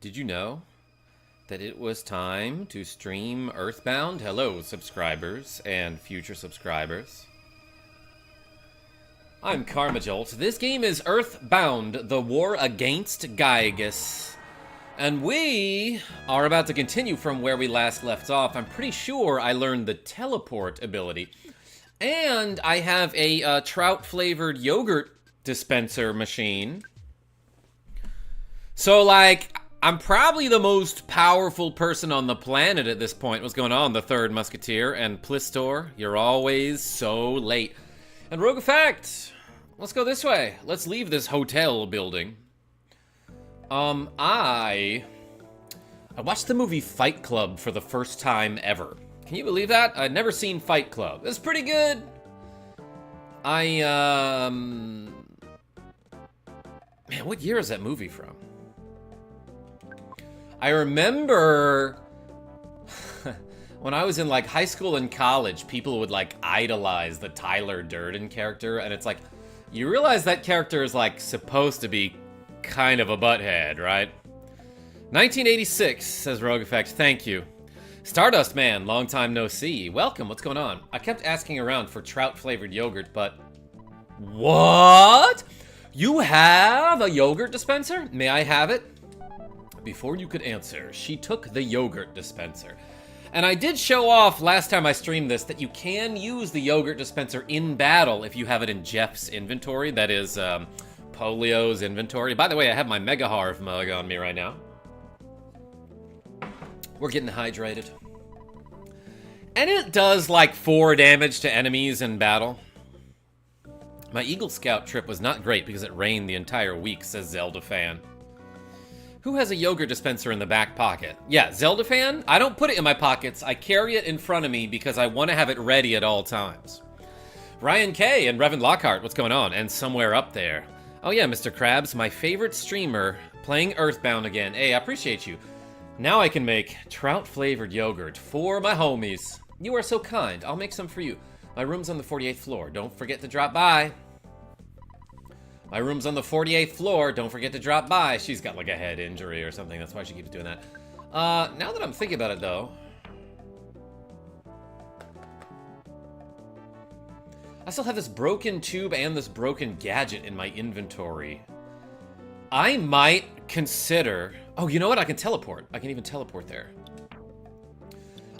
Did you know that it was time to stream EarthBound? Hello, subscribers and future subscribers. I'm KarmaJolt. This game is EarthBound, the war against Gygus. And we are about to continue from where we last left off. I'm pretty sure I learned the teleport ability. And I have a trout-flavored yogurt dispenser machine. So, like, I'm probably the most powerful person on the planet at this point. What's going on, the Third Musketeer? And Plistor, you're always so late. And Rogue Effect, let's go this way. Let's leave this hotel building. I watched the movie Fight Club for the first time ever. Can you believe that? I'd never seen Fight Club. It's pretty good. Man, what year is that movie from? I remember when I was in like high school and college, people would like idolize the Tyler Durden character, and it's like, you realize that character is like supposed to be kind of a butthead, right? 1986, says Rogue Effect, thank you. Stardust Man, long time no see. Welcome, what's going on? I kept asking around for trout-flavored yogurt, but... What? You have a yogurt dispenser? May I have it? Before you could answer, she took the yogurt dispenser. And I did show off last time I streamed this that you can use the yogurt dispenser in battle if you have it in Jeff's inventory. That is, Polio's inventory. By the way, I have my Mega Harv mug on me right now. We're getting hydrated. And it does like 4 damage to enemies in battle. My Eagle Scout trip was not great because it rained the entire week, says Zelda Fan. Who has a yogurt dispenser in the back pocket? Yeah, Zelda Fan, I don't put it in my pockets. I carry it in front of me because I want to have it ready at all times. Ryan K and Reverend Lockhart, what's going on? And somewhere up there. Oh yeah, Mr. Krabs, my favorite streamer, playing EarthBound again. Hey, I appreciate you. Now I can make trout-flavored yogurt for my homies. You are so kind. I'll make some for you. My room's on the 48th floor. Don't forget to drop by. My room's on the 48th floor. Don't forget to drop by. She's got like a head injury or something. That's why she keeps doing that. Now that I'm thinking about it though. I still have this broken tube and this broken gadget in my inventory. I might consider... Oh, you know what? I can teleport. I can even teleport there.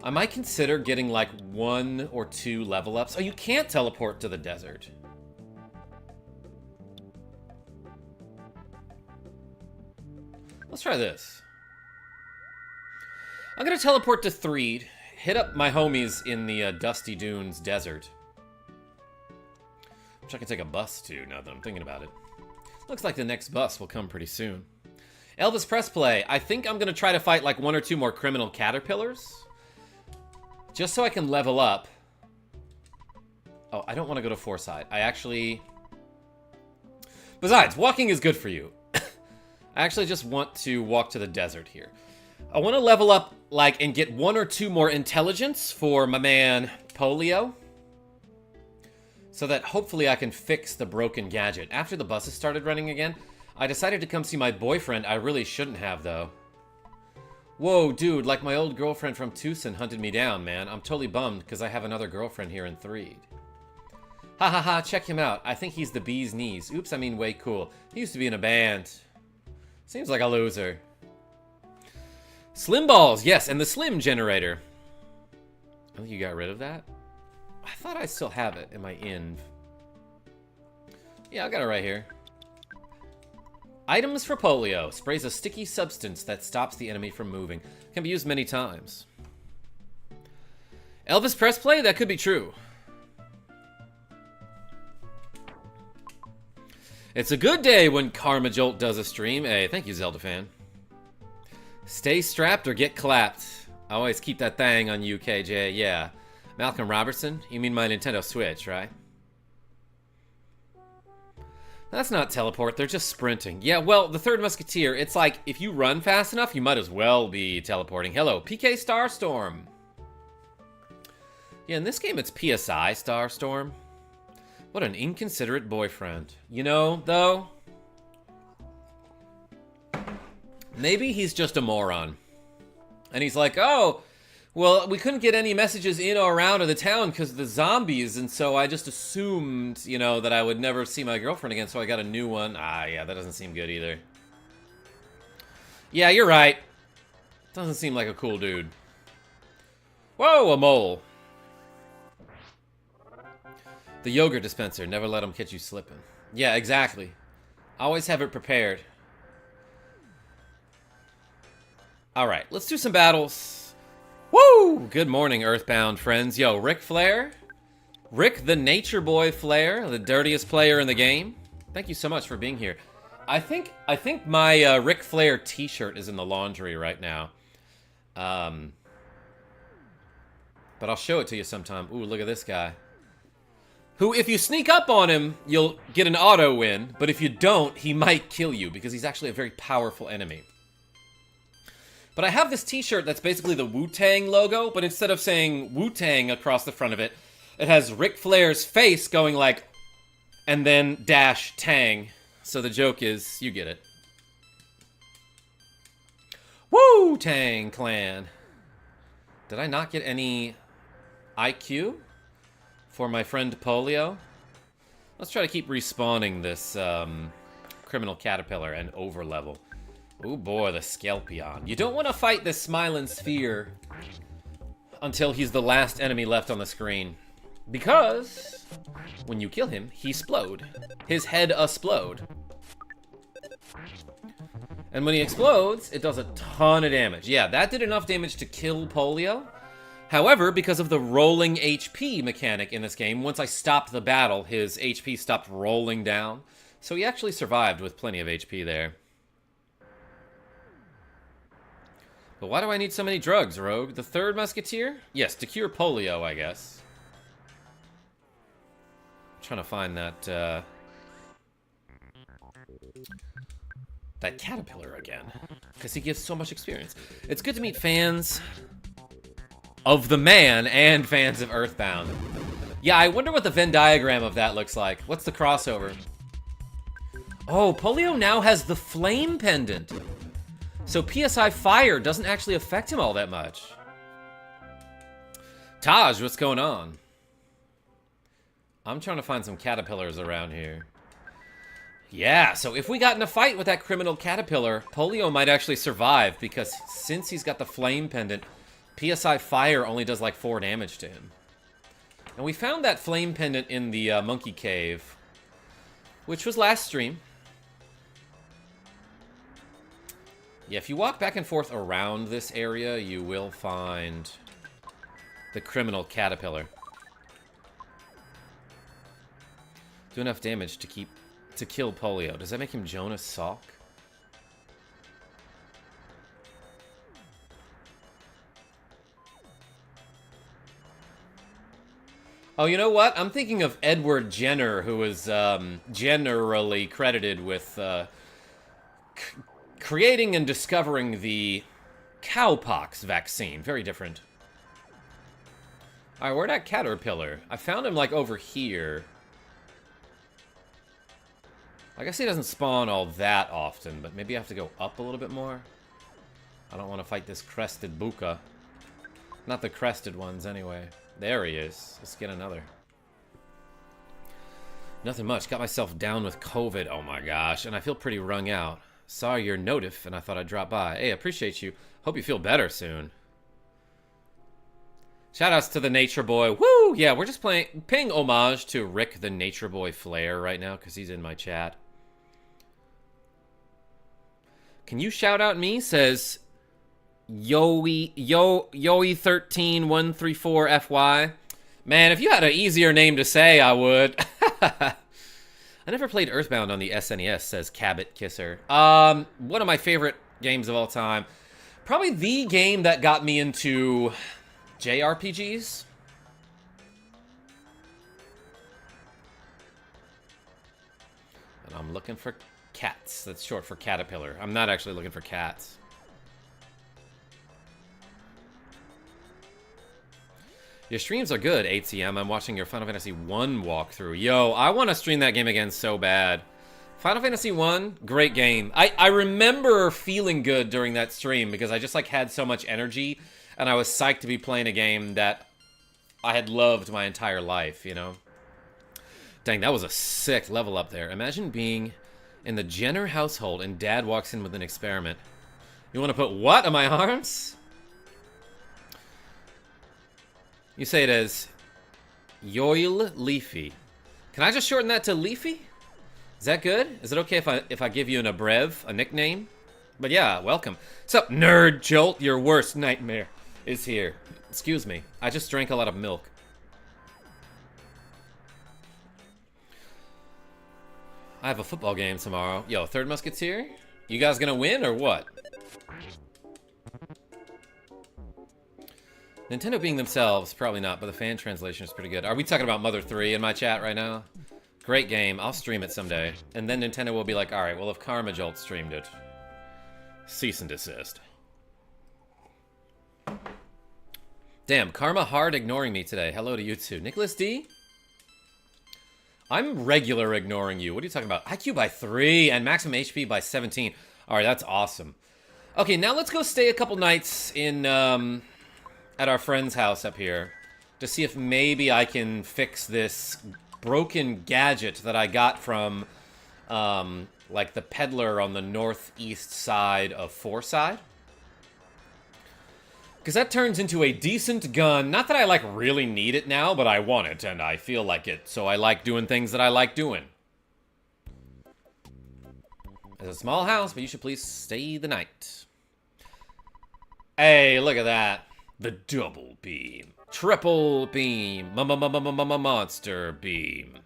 I might consider getting like 1 or 2 level ups. Oh, you can't teleport to the desert. Let's try this. I'm gonna teleport to Threed, hit up my homies in the Dusty Dunes desert. Which I can take a bus to now that I'm thinking about it. Looks like the next bus will come pretty soon. Elvis Press Play, I think I'm gonna try to fight like 1 or 2 more criminal caterpillars. Just so I can level up. Oh, I don't want to go to Foresight. I actually... Besides, walking is good for you. I actually just want to walk to the desert here. I want to level up, like, and get 1 or 2 more intelligence for my man Polio. So that hopefully I can fix the broken gadget. After the buses started running again, I decided to come see my boyfriend. I really shouldn't have, though. Whoa, dude, like my old girlfriend from Tucson hunted me down, man. I'm totally bummed because I have another girlfriend here in Threed. Ha ha ha, check him out. I think he's the bee's knees. Oops, I mean way cool. He used to be in a band. Seems like a loser. Slim Balls, yes, and the Slim Generator. I think you got rid of that. I thought I still have it in my inv. Yeah, I got it right here. Items for Polio. Sprays a sticky substance that stops the enemy from moving. Can be used many times. Elvis Press Play? That could be true. It's a good day when KarmaJolt does a stream. Hey, thank you, Zelda Fan. Stay strapped or get clapped. I always keep that thing on you, KJ. Yeah. Malcolm Robertson? You mean my Nintendo Switch, right? That's not teleport, they're just sprinting. Yeah, well, the Third Musketeer, it's like, if you run fast enough, you might as well be teleporting. Hello, PK Starstorm. Yeah, in this game, it's PSI Starstorm. What an inconsiderate boyfriend. You know, though, Maybe he's just a moron. And he's like, oh, well, we couldn't get any messages in or out of the town because of the zombies, and so I just assumed, you know, that I would never see my girlfriend again, so I got a new one. Ah, yeah, that doesn't seem good either. Yeah, you're right. Doesn't seem like a cool dude. Whoa, a mole. The yogurt dispenser. Never let them catch you slipping. Yeah, exactly. Always have it prepared. Alright, let's do some battles. Woo! Good morning, Earthbound friends. Yo, Ric Flair? Rick the Nature Boy Flair, the dirtiest player in the game. Thank you so much for being here. I think my Ric Flair t-shirt is in the laundry right now. But I'll show it to you sometime. Ooh, look at this guy. Who, if you sneak up on him, you'll get an auto win. But if you don't, he might kill you because he's actually a very powerful enemy. But I have this t-shirt that's basically the Wu-Tang logo, but instead of saying Wu-Tang across the front of it, it has Ric Flair's face going like, and then dash Tang. So the joke is, you get it. Wu-Tang Clan. Did I not get any IQ for my friend Polio? Let's try to keep respawning this criminal caterpillar and overlevel. Oh boy, the Skelpion. You don't want to fight this smiling sphere until he's the last enemy left on the screen. Because when you kill him, he splode. His head explode. And when he explodes, it does a ton of damage. Yeah, that did enough damage to kill Polio. However, because of the rolling HP mechanic in this game, once I stopped the battle, his HP stopped rolling down. So he actually survived with plenty of HP there. But why do I need so many drugs, Rogue? The third musketeer? Yes, to cure polio, I guess. I'm trying to find that, that caterpillar again. Because he gives so much experience. It's good to meet fans of the man and fans of EarthBound. Yeah, I wonder what the Venn diagram of that looks like. What's the crossover? Oh, Polio now has the flame pendant. So PSI fire doesn't actually affect him all that much. Taj, what's going on? I'm trying to find some caterpillars around here. Yeah, so if we got in a fight with that criminal caterpillar, Polio might actually survive because since he's got the flame pendant, PSI fire only does like 4 damage to him. And we found that flame pendant in the monkey cave, which was last stream. Yeah, if you walk back and forth around this area, you will find the criminal caterpillar. Do enough damage to kill Polio. Does that make him Jonas Salk? Oh, you know what? I'm thinking of Edward Jenner, who is generally credited with creating and discovering the cowpox vaccine. Very different. Alright, where'd that caterpillar? I found him, like, over here. I guess he doesn't spawn all that often, but maybe I have to go up a little bit more. I don't want to fight this crested buka. Not the crested ones, anyway. There he is. Let's get another. Nothing much. Got myself down with COVID. Oh my gosh. And I feel pretty wrung out. Saw your notif, and I thought I'd drop by. Hey, appreciate you. Hope you feel better soon. Shoutouts to the Nature Boy. Woo! Yeah, we're just paying homage to Rick the Nature Boy Flair right now, because he's in my chat. Can you shout out me? Says Yoey13134FY. Man, if you had an easier name to say, I would. I never played EarthBound on the SNES, says Cabot Kisser. One of my favorite games of all time. Probably the game that got me into JRPGs. And I'm looking for cats. That's short for caterpillar. I'm not actually looking for cats. Your streams are good, ATM. I'm watching your Final Fantasy 1 walkthrough. Yo, I want to stream that game again so bad. Final Fantasy 1, great game. I remember feeling good during that stream because I just like had so much energy and I was psyched to be playing a game that I had loved my entire life, you know? Dang, that was a sick level up there. Imagine being in the Jenner household and Dad walks in with an experiment. You want to put what on my arms? You say it as Yoil Leafy. Can I just shorten that to Leafy? Is that good? Is it okay if I give you an abrev, a nickname? But yeah, welcome. What's up, Nerd Jolt? Your worst nightmare is here. Excuse me. I just drank a lot of milk. I have a football game tomorrow. Yo, Third Musketeer? You guys gonna win or what? Nintendo being themselves, probably not, but the fan translation is pretty good. Are we talking about Mother 3 in my chat right now? Great game. I'll stream it someday. And then Nintendo will be like, alright, well, if KarmaJolt streamed it, cease and desist. Damn, Karma hard ignoring me today. Hello to you too. Nicholas D? I'm regular ignoring you. What are you talking about? IQ by 3 and maximum HP by 17. Alright, that's awesome. Okay, now let's go stay a couple nights in, at our friend's house up here to see if maybe I can fix this broken gadget that I got from, like, the peddler on the northeast side of Fourside. Because that turns into a decent gun. Not that I, like, really need it now, but I want it, and I feel like it. So I like doing things that I like doing. It's a small house, but you should please stay the night. Hey, look at that. The double beam. Triple beam. Monster beam.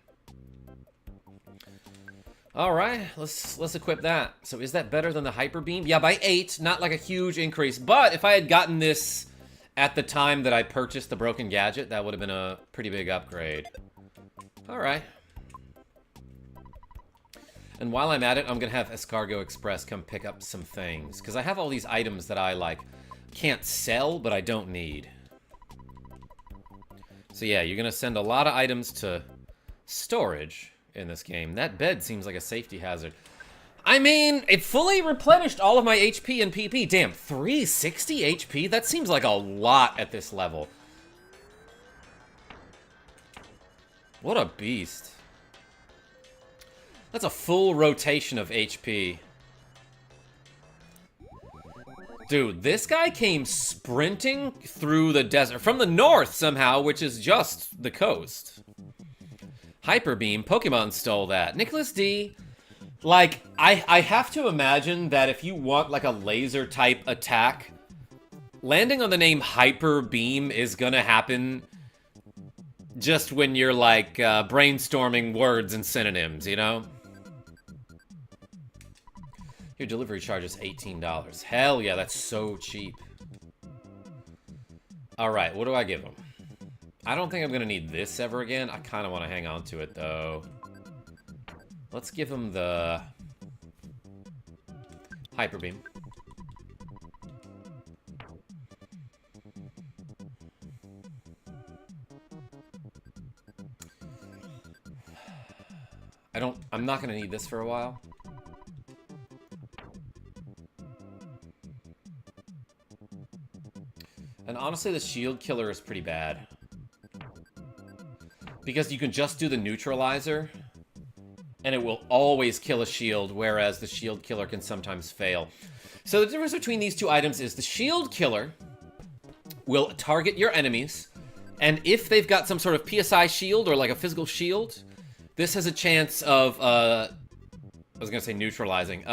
Alright, let's equip that. So is that better than the hyper beam? Yeah, by 8, not like a huge increase. But if I had gotten this at the time that I purchased the broken gadget, that would have been a pretty big upgrade. Alright. And while I'm at it, I'm gonna have Escargo Express come pick up some things. Because I have all these items that I, like, can't sell, but I don't need. So yeah, you're gonna send a lot of items to storage in this game. That bed seems like a safety hazard. I mean, it fully replenished all of my HP and PP. Damn, 360 HP? That seems like a lot at this level. What a beast. That's a full rotation of HP. Dude, this guy came sprinting through the desert from the north somehow, which is just the coast. Hyper Beam, Pokemon stole that. Nicholas D, like, I have to imagine that if you want, like, a laser type attack, landing on the name Hyper Beam is gonna happen just when you're, like, brainstorming words and synonyms, you know? Your delivery charge is $18. Hell yeah, that's so cheap. Alright, what do I give him? I don't think I'm gonna need this ever again. I kind of want to hang on to it, though. Let's give him the Hyper Beam. I'm not gonna need this for a while. And honestly, the shield killer is pretty bad. Because you can just do the neutralizer, and it will always kill a shield, whereas the shield killer can sometimes fail. So the difference between these two items is the shield killer will target your enemies, and if they've got some sort of PSI shield or like a physical shield, this has a chance of, I was gonna say neutralizing,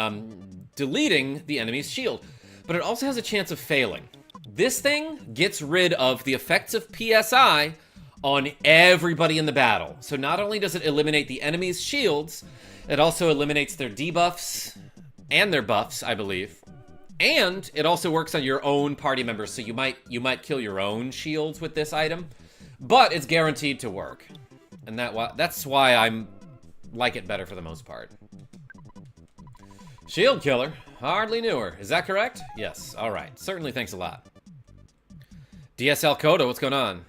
deleting the enemy's shield. But it also has a chance of failing. This thing gets rid of the effects of PSI on everybody in the battle. So not only does it eliminate the enemy's shields, it also eliminates their debuffs and their buffs, I believe. And it also works on your own party members, so you might kill your own shields with this item, but it's guaranteed to work. And that's why I'm like it better for the most part. Shield killer, hardly knew her. Is that correct? Yes. All right. Certainly. Thanks a lot. DSL Coda, what's going on?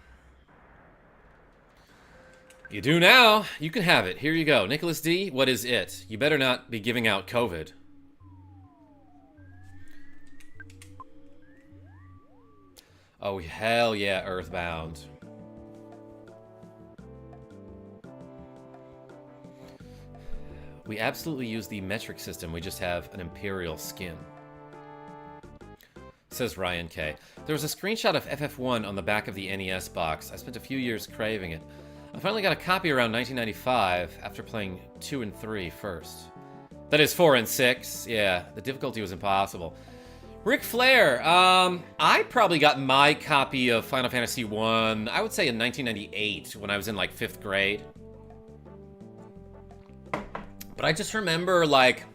You do now. You can have it. Here you go. Nicholas D, what is it? You better not be giving out COVID. Oh, hell yeah, EarthBound. We absolutely use the metric system. We just have an imperial skin. Says Ryan K. There was a screenshot of FF1 on the back of the NES box. I spent a few years craving it. I finally got a copy around 1995 after playing 2 and 3 first. That is 4 and 6. Yeah, the difficulty was impossible. Ric Flair, I probably got my copy of Final Fantasy 1, I would say in 1998 when I was in like 5th grade. But I just remember like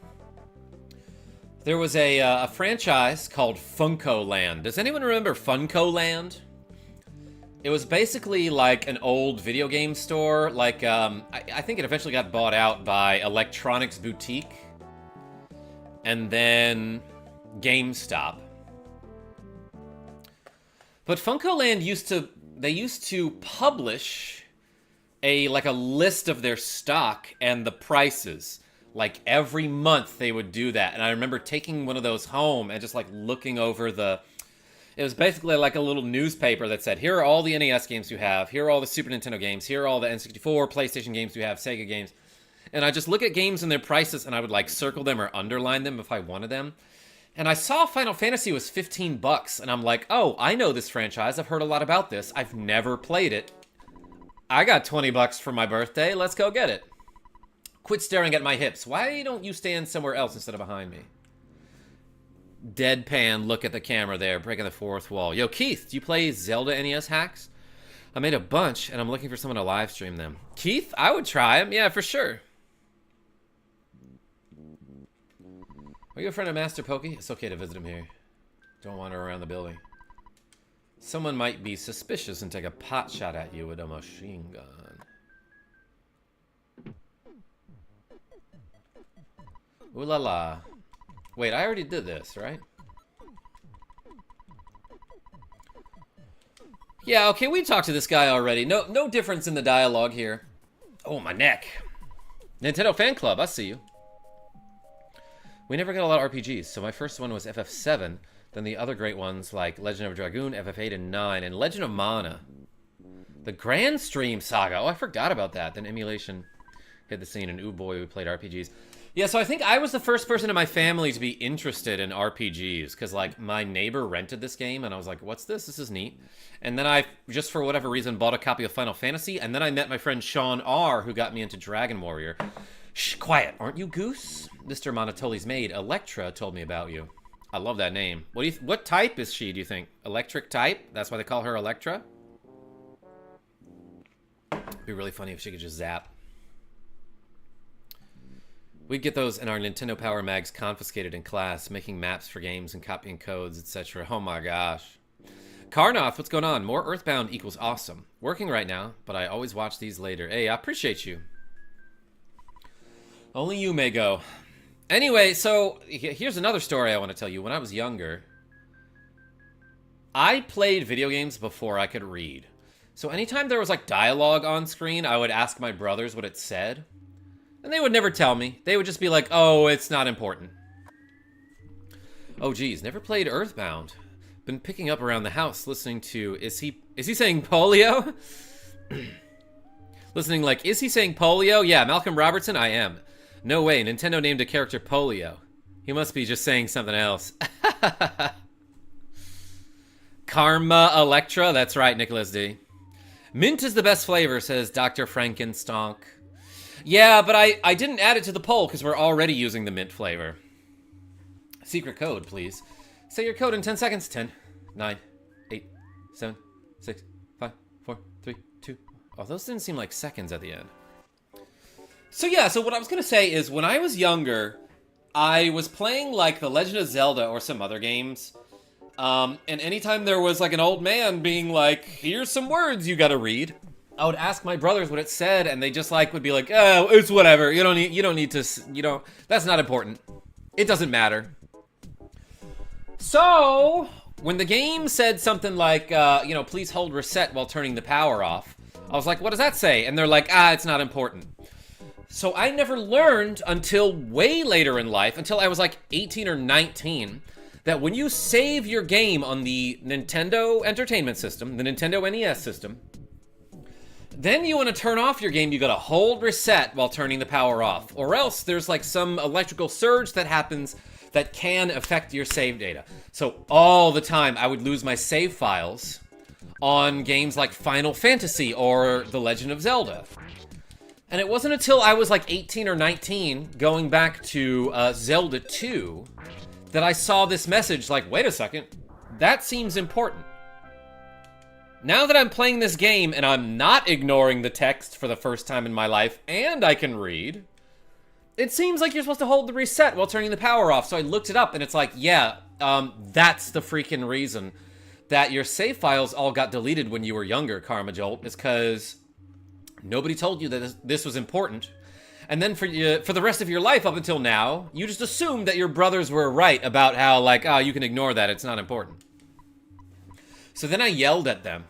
there was a franchise called Funko Land. Does anyone remember Funko Land? It was basically like an old video game store. Like, I think it eventually got bought out by Electronics Boutique. And then GameStop. But Funko Land used to publish a list of their stock and the prices. Like every month they would do that. And I remember taking one of those home and just like looking over it was basically like a little newspaper that said, here are all the NES games you have, here are all the Super Nintendo games, here are all the N64, PlayStation games you have, Sega games. And I just look at games and their prices and I would like circle them or underline them if I wanted them. And I saw Final Fantasy was $15 and I'm like, oh, I know this franchise. I've heard a lot about this. I've never played it. I got $20 for my birthday. Let's go get it. Quit staring at my hips. Why don't you stand somewhere else instead of behind me? Deadpan look at the camera there, breaking the fourth wall. Yo, Keith, do you play Zelda NES hacks? I made a bunch, and I'm looking for someone to live stream them. Keith, I would try them. Yeah, for sure. Are you a friend of Master Pokey? It's okay to visit him here. Don't wander around the building. Someone might be suspicious and take a pot shot at you with a machine gun. Ooh la la. Wait, I already did this, right? Yeah, okay, we talked to this guy already. No difference in the dialogue here. Oh, my neck. Nintendo Fan Club, I see you. We never got a lot of RPGs, so my first one was FF7, then the other great ones like Legend of Dragoon, FF8 and 9, and Legend of Mana. The Grand Stream Saga. Oh, I forgot about that. Then emulation hit the scene, and ooh boy, we played RPGs. Yeah, so I think I was the first person in my family to be interested in RPGs, because, like, my neighbor rented this game, and I was like, what's this? This is neat. And then I, just for whatever reason, bought a copy of Final Fantasy, and then I met my friend Sean R., who got me into Dragon Warrior. Shh, quiet, aren't you, Goose? Mr. Monotoli's maid, Electra, told me about you. I love that name. What type is she, do you think? Electric type? That's why they call her Electra? It'd be really funny if she could just zap. We'd get those in our Nintendo Power Mags confiscated in class, making maps for games and copying codes, etc. Oh my gosh. Karnoth, what's going on? More EarthBound equals awesome. Working right now, but I always watch these later. Hey, I appreciate you. Only you may go. Anyway, so here's another story I want to tell you. When I was younger, I played video games before I could read. So anytime there was like dialogue on screen, I would ask my brothers what it said. And they would never tell me. They would just be like, oh, it's not important. Oh, geez, never played EarthBound. Been picking up around the house listening to, is he saying polio? Listening like, is he saying polio? Yeah, Malcolm Robertson, I am. No way, Nintendo named a character Polio. He must be just saying something else. Karma Electra, that's right, Nicholas D. Mint is the best flavor, says Dr. Frankenstonk. Yeah, but I didn't add it to the poll because we're already using the mint flavor. Secret code, please. Say your code in 10 seconds. 10, 9, 8, 7, 6, 5, 4, 3, 2. Oh, those didn't seem like seconds at the end. So yeah, so what I was going to say is when I was younger, I was playing like The Legend of Zelda or some other games. And anytime there was like an old man being like, here's some words you got to read, I would ask my brothers what it said, and they just like would be like, oh, it's whatever. You don't need to, that's not important. It doesn't matter. So when the game said something like, please hold reset while turning the power off, I was like, what does that say? And they're like, it's not important. So I never learned until way later in life, until I was like 18 or 19, that when you save your game on the Nintendo Entertainment System, the Nintendo NES system, then you want to turn off your game, you gotta hold reset while turning the power off. Or else there's like some electrical surge that happens that can affect your save data. So all the time I would lose my save files on games like Final Fantasy or The Legend of Zelda. And it wasn't until I was like 18 or 19, going back to Zelda 2, that I saw this message like, wait a second, that seems important. Now that I'm playing this game and I'm not ignoring the text for the first time in my life, and I can read, it seems like you're supposed to hold the reset while turning the power off. So I looked it up and it's like, yeah, that's the freaking reason that your save files all got deleted when you were younger, KarmaJolt, is because nobody told you that this was important. And then for the rest of your life up until now, you just assumed that your brothers were right about how, like, you can ignore that, it's not important. So then I yelled at them.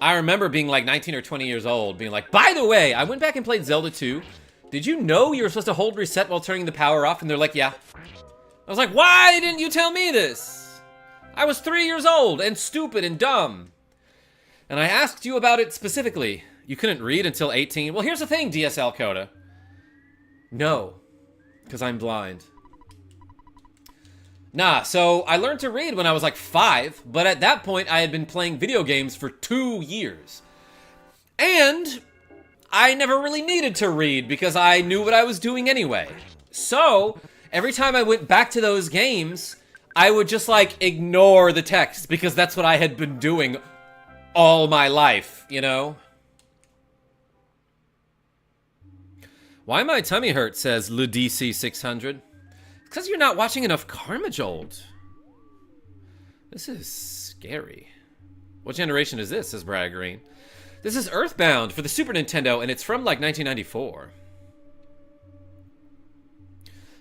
I remember being like 19 or 20 years old, being like, by the way, I went back and played Zelda 2. Did you know you were supposed to hold reset while turning the power off? And they're like, yeah. I was like, why didn't you tell me this? I was 3 years old and stupid and dumb. And I asked you about it specifically. You couldn't read until 18. Well, here's the thing, DSL Coda. No, because I'm blind. Nah, so I learned to read when I was like 5, but at that point I had been playing video games for 2 years. And I never really needed to read because I knew what I was doing anyway. So every time I went back to those games, I would just like ignore the text because that's what I had been doing all my life, you know? Why my tummy hurts, says LuDC600. Because you're not watching enough KarmaJolt. This is scary. What generation is this, says Brad Green. This is EarthBound for the Super Nintendo, and it's from like 1994.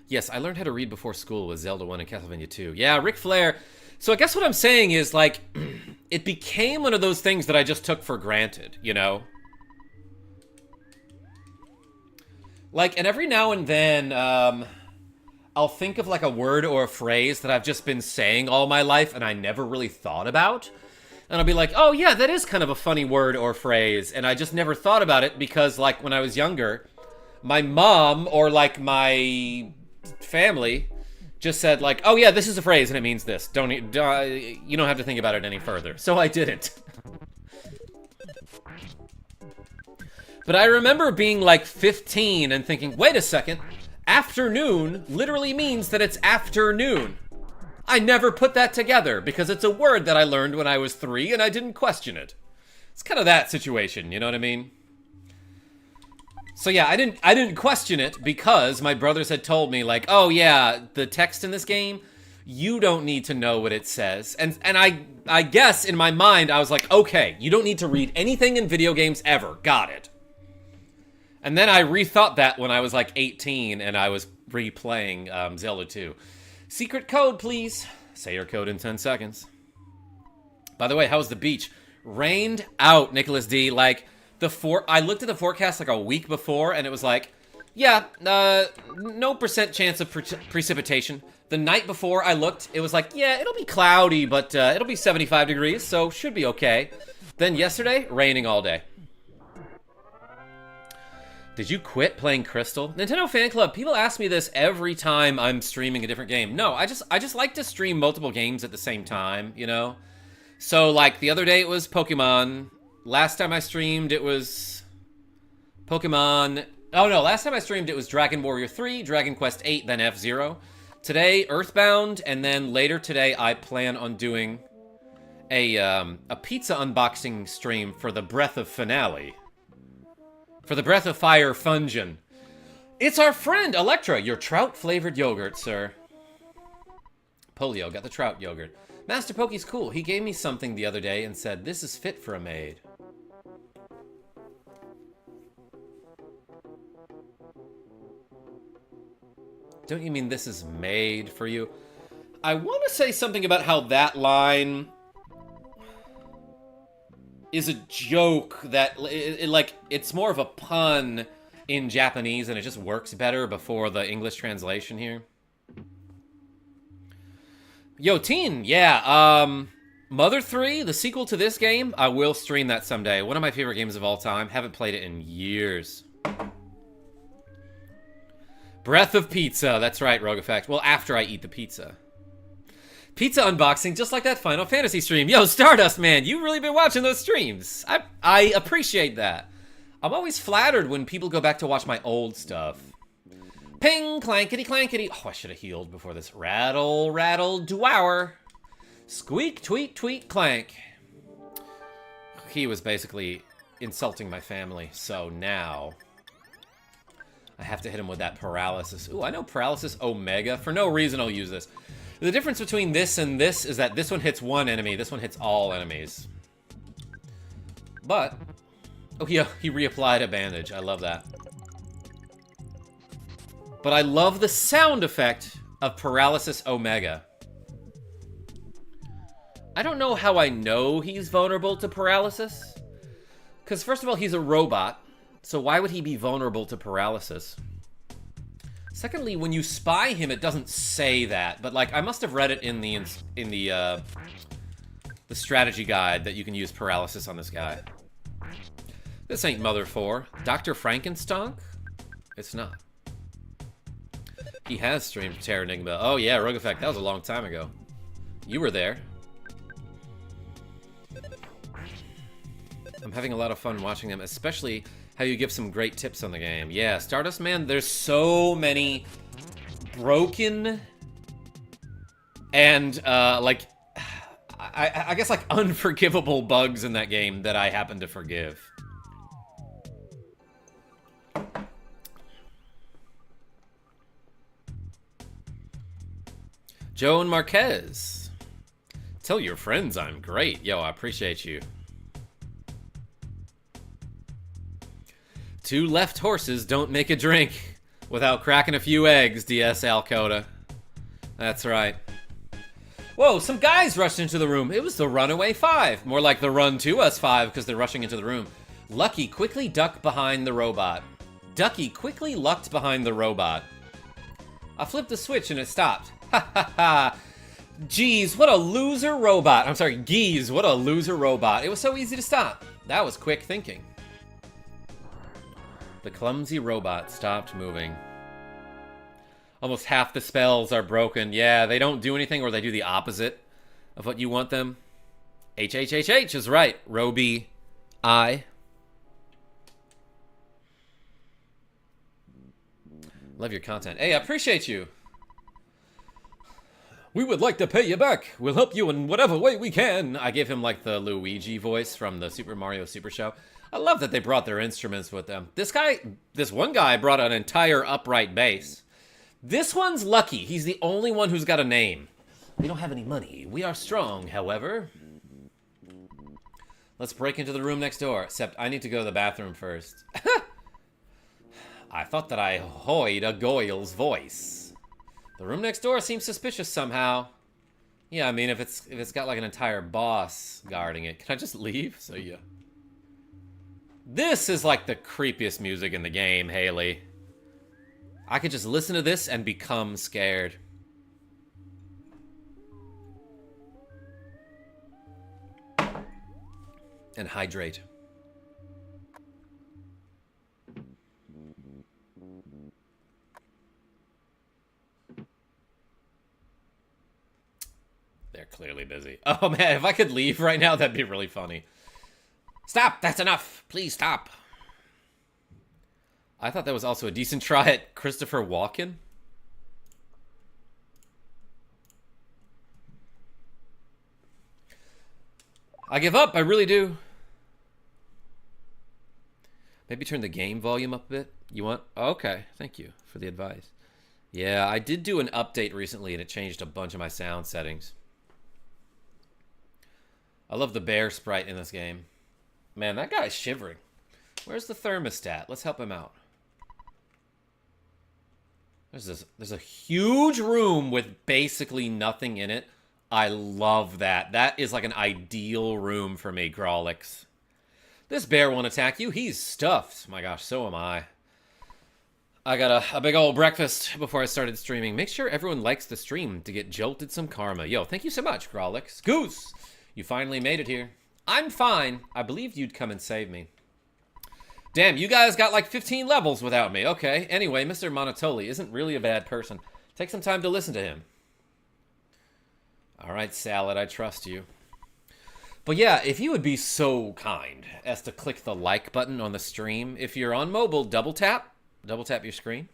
Yes, I learned how to read before school with Zelda 1 and Castlevania 2. Yeah, Ric Flair. So I guess what I'm saying is, like, it became one of those things that I just took for granted, you know? Like, and every now and then, I'll think of, like, a word or a phrase that I've just been saying all my life and I never really thought about. And I'll be like, oh, yeah, that is kind of a funny word or phrase. And I just never thought about it because, like, when I was younger, my mom or, like, my family just said, like, oh, yeah, this is a phrase and it means this. You don't have to think about it any further. So I didn't. But I remember being, like, 15 and thinking, wait a second. Afternoon literally means that it's afternoon. I never put that together because it's a word that I learned when I was 3 and I didn't question it. It's kind of that situation, you know what I mean? So yeah, I didn't question it because my brothers had told me, like, oh yeah, the text in this game, you don't need to know what it says. And I guess in my mind I was like, okay, you don't need to read anything in video games ever. Got it. And then I rethought that when I was like 18 and I was replaying Zelda 2. Secret code, please. Say your code in 10 seconds. By the way, how's the beach? Rained out, Nicholas D. Like, I looked at the forecast like a week before and it was like, yeah, no % chance of precipitation. The night before I looked, it was like, yeah, it'll be cloudy, but it'll be 75 degrees, so should be okay. Then yesterday, raining all day. Did you quit playing Crystal? Nintendo Fan Club, people ask me this every time I'm streaming a different game. No, I just like to stream multiple games at the same time, you know? So, like, the other day it was Pokemon. Last time I streamed, it was Pokemon. Oh, no, last time I streamed, it was Dragon Warrior 3, Dragon Quest 8, then F-Zero. Today, EarthBound, and then later today, I plan on doing a pizza unboxing stream for the Breath of Finale. For the Breath of Fire Fungeon. It's our friend, Electra, your trout-flavored yogurt, sir. Polio got the trout yogurt. Master Pokey's cool. He gave me something the other day and said, this is fit for a maid. Don't you mean this is made for you? I want to say something about how that line... is a joke that, like, it's more of a pun in Japanese, and it just works better before the English translation here. Yo, Teen, yeah, Mother 3, the sequel to this game, I will stream that someday. One of my favorite games of all time. Haven't played it in years. Breath of Pizza, that's right, Rogue Effect. Well, after I eat the pizza. Pizza unboxing, just like that Final Fantasy stream. Yo, Stardust, man, you've really been watching those streams. I appreciate that. I'm always flattered when people go back to watch my old stuff. Ping, clankety, clankety. Oh, I should have healed before this. Rattle, rattle, dwower. Squeak, tweet, tweet, clank. He was basically insulting my family, so now I have to hit him with that paralysis. Ooh, I know paralysis Omega. For no reason I'll use this. The difference between this and this is that this one hits one enemy, this one hits all enemies. But, oh yeah, he reapplied a bandage. I love that. But I love the sound effect of paralysis Omega. I don't know how I know he's vulnerable to paralysis. Because first of all, he's a robot. So why would he be vulnerable to paralysis? Secondly, when you spy him, it doesn't say that. But, like, I must have read it in the strategy guide that you can use paralysis on this guy. This ain't Mother 4. Dr. Frankenstonk? It's not. He has streamed Terra Enigma. Oh, yeah, Rogue Effect. That was a long time ago. You were there. I'm having a lot of fun watching them, especially how you give some great tips on the game. Yeah, Stardust, man, there's so many broken and, like, I guess, like, unforgivable bugs in that game that I happen to forgive. Joan Marquez. Tell your friends I'm great. Yo, I appreciate you. Two left horses don't make a drink without cracking a few eggs, DS Alcoda. That's right. Whoa, some guys rushed into the room. It was the Runaway 5. More like the Run to Us 5 because they're rushing into the room. Lucky quickly ducked behind the robot. Ducky quickly lucked behind the robot. I flipped the switch and it stopped. Ha ha ha. Geez, what a loser robot. I'm sorry, geez, what a loser robot. It was so easy to stop. That was quick thinking. The clumsy robot stopped moving. Almost half the spells are broken. Yeah, they don't do anything or they do the opposite of what you want them. H is right. Roby I. Love your content. Hey, I appreciate you. We would like to pay you back. We'll help you in whatever way we can. I gave him like the Luigi voice from the Super Mario Super Show. I love that they brought their instruments with them. This one guy brought an entire upright bass. This one's lucky. He's the only one who's got a name. We don't have any money. We are strong, however. Let's break into the room next door. Except I need to go to the bathroom first. I thought that I heard a Goyle's voice. The room next door seems suspicious somehow. Yeah, I mean, if it's got like an entire boss guarding it. Can I just leave? So yeah. This is like the creepiest music in the game, Haley. I could just listen to this and become scared. And hydrate. They're clearly busy. Oh man, if I could leave right now, that'd be really funny. Stop! That's enough! Please stop! I thought that was also a decent try at Christopher Walken. I give up, I really do. Maybe turn the game volume up a bit. You want? Oh, okay, thank you for the advice. Yeah, I did do an update recently and it changed a bunch of my sound settings. I love the bear sprite in this game. Man, that guy's shivering. Where's the thermostat? Let's help him out. There's a huge room with basically nothing in it. I love that. That is like an ideal room for me, Grawlix. This bear won't attack you. He's stuffed. My gosh, so am I. I got a big old breakfast before I started streaming. Make sure everyone likes the stream to get jolted some karma. Yo, thank you so much, Grolix. Goose, you finally made it here. I'm fine. I believed you'd come and save me. Damn, you guys got like 15 levels without me. Okay, anyway, Mr. Monotoli isn't really a bad person. Take some time to listen to him. All right, Salad, I trust you. But yeah, if you would be so kind as to click the like button on the stream. If you're on mobile, double tap your screen.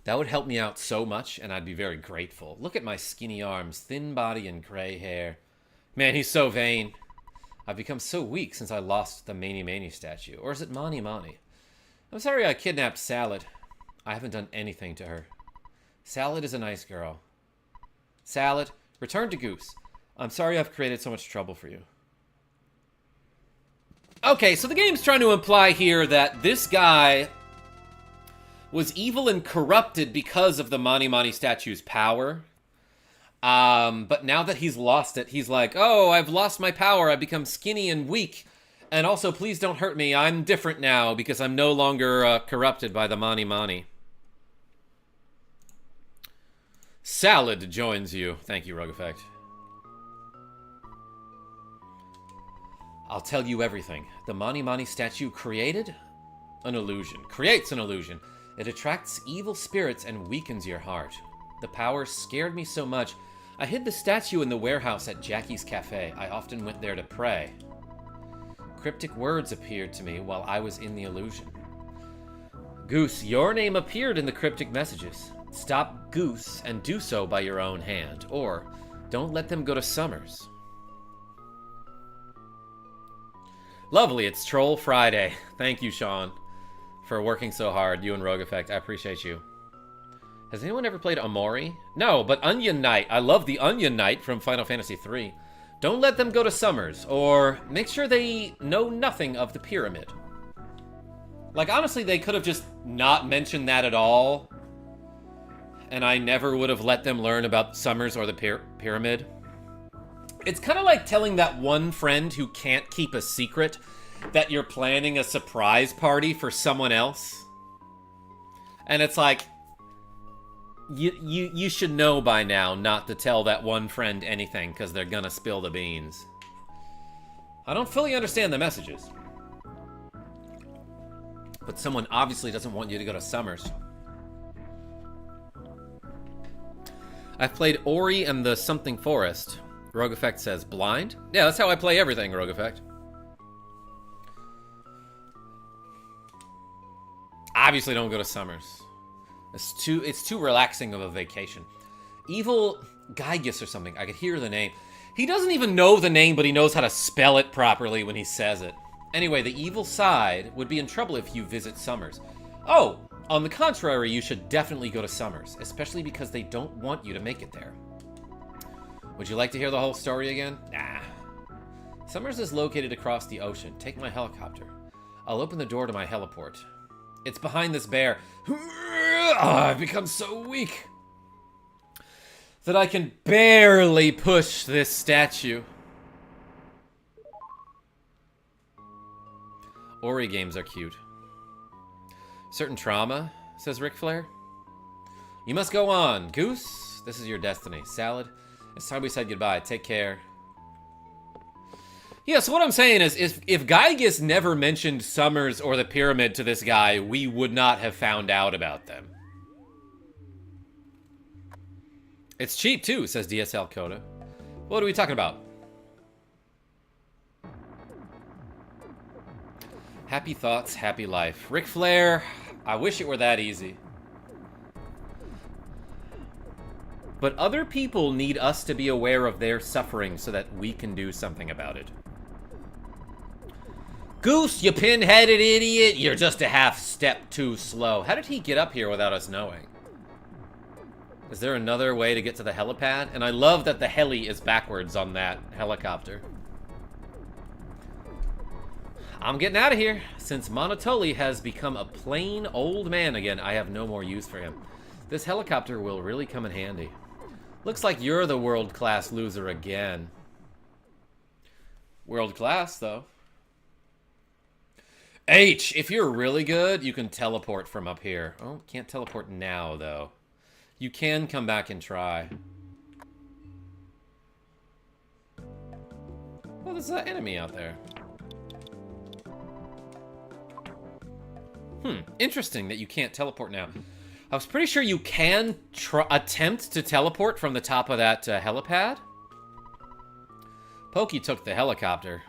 That would help me out so much, and I'd be very grateful. Look at my skinny arms, thin body, and gray hair. Man, he's so vain. I've become so weak since I lost the Mani Mani statue. Or is it Mani Mani? I'm sorry I kidnapped Salad. I haven't done anything to her. Salad is a nice girl. Salad, return to Goose. I'm sorry I've created so much trouble for you. Okay, so the game's trying to imply here that this guy was evil and corrupted because of the Mani Mani statue's power. But now that he's lost it, he's like, oh, I've lost my power. I've become skinny and weak. And also, please don't hurt me. I'm different now because I'm no longer corrupted by the Mani Mani. Salad joins you. Thank you, Rogue Effect. I'll tell you everything. The Mani Mani statue created an illusion. Creates an illusion. It attracts evil spirits and weakens your heart. The power scared me so much, I hid the statue in the warehouse at Jackie's Cafe. I often went there to pray. Cryptic words appeared to me while I was in the illusion. Goose, your name appeared in the cryptic messages. Stop Goose and do so by your own hand, or don't let them go to Summers. Lovely, it's Troll Friday. Thank you, Sean, for working so hard, you and Rogue Effect. I appreciate you. Has anyone ever played Amori? No, but Onion Knight. I love the Onion Knight from Final Fantasy III. Don't let them go to Summers, or make sure they know nothing of the pyramid. Like, honestly, they could have just not mentioned that at all, and I never would have let them learn about Summers or the pyramid. It's kind of like telling that one friend who can't keep a secret that you're planning a surprise party for someone else. And it's like, you should know by now not to tell that one friend anything because they're gonna spill the beans. I don't fully understand the messages. But someone obviously doesn't want you to go to Summers. I've played Ori and the Something Forest. Rogue Effect says, blind? Yeah, that's how I play everything, Rogue Effect. Obviously don't go to Summers. It's too relaxing of a vacation. Evil Gygus or something. I could hear the name. He doesn't even know the name, but he knows how to spell it properly when he says it. Anyway, the evil side would be in trouble if you visit Summers. Oh, on the contrary, you should definitely go to Summers, especially because they don't want you to make it there. Would you like to hear the whole story again? Nah. Summers is located across the ocean. Take my helicopter. I'll open the door to my heliport. It's behind this bear. I've become so weak that I can barely push this statue. Ori games are cute. Certain trauma, says Ric Flair. You must go on. Goose, this is your destiny. Salad, it's time we said goodbye. Take care. Yeah, so what I'm saying is if Gygus never mentioned Summers or the pyramid to this guy, we would not have found out about them. It's cheap too, says DSL Coda. What are we talking about? Happy thoughts, happy life. Ric Flair, I wish it were that easy. But other people need us to be aware of their suffering so that we can do something about it. Goose, you pin-headed idiot! You're just a half step too slow. How did he get up here without us knowing? Is there another way to get to the helipad? And I love that the heli is backwards on that helicopter. I'm getting out of here. Since Monotoli has become a plain old man again, I have no more use for him. This helicopter will really come in handy. Looks like you're the world-class loser again. World-class, though. H, if you're really good, you can teleport from up here. Oh, can't teleport now, though. You can come back and try. Well, there's an enemy out there. Interesting that you can't teleport now. I was pretty sure you can attempt to teleport from the top of that helipad. Pokey took the helicopter.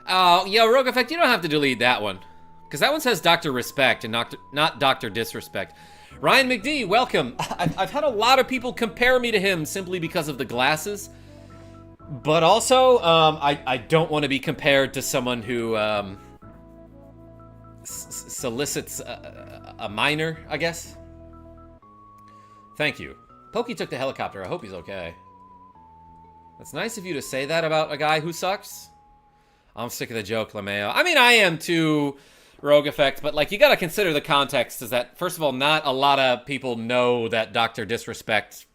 Oh, yeah, Rogue Effect, you don't have to delete that one. Because that one says Dr. Respect and not Dr. Disrespect. Ryan McD, welcome. I've had a lot of people compare me to him simply because of the glasses. But also, I don't want to be compared to someone who solicits a minor, I guess. Thank you. Pokey took the helicopter. I hope he's okay. That's nice of you to say that about a guy who sucks. I'm sick of the joke, LeMayo. I mean, I am too, Rogue Effect, but like you gotta consider the context is that, first of all, not a lot of people know that Dr. Disrespect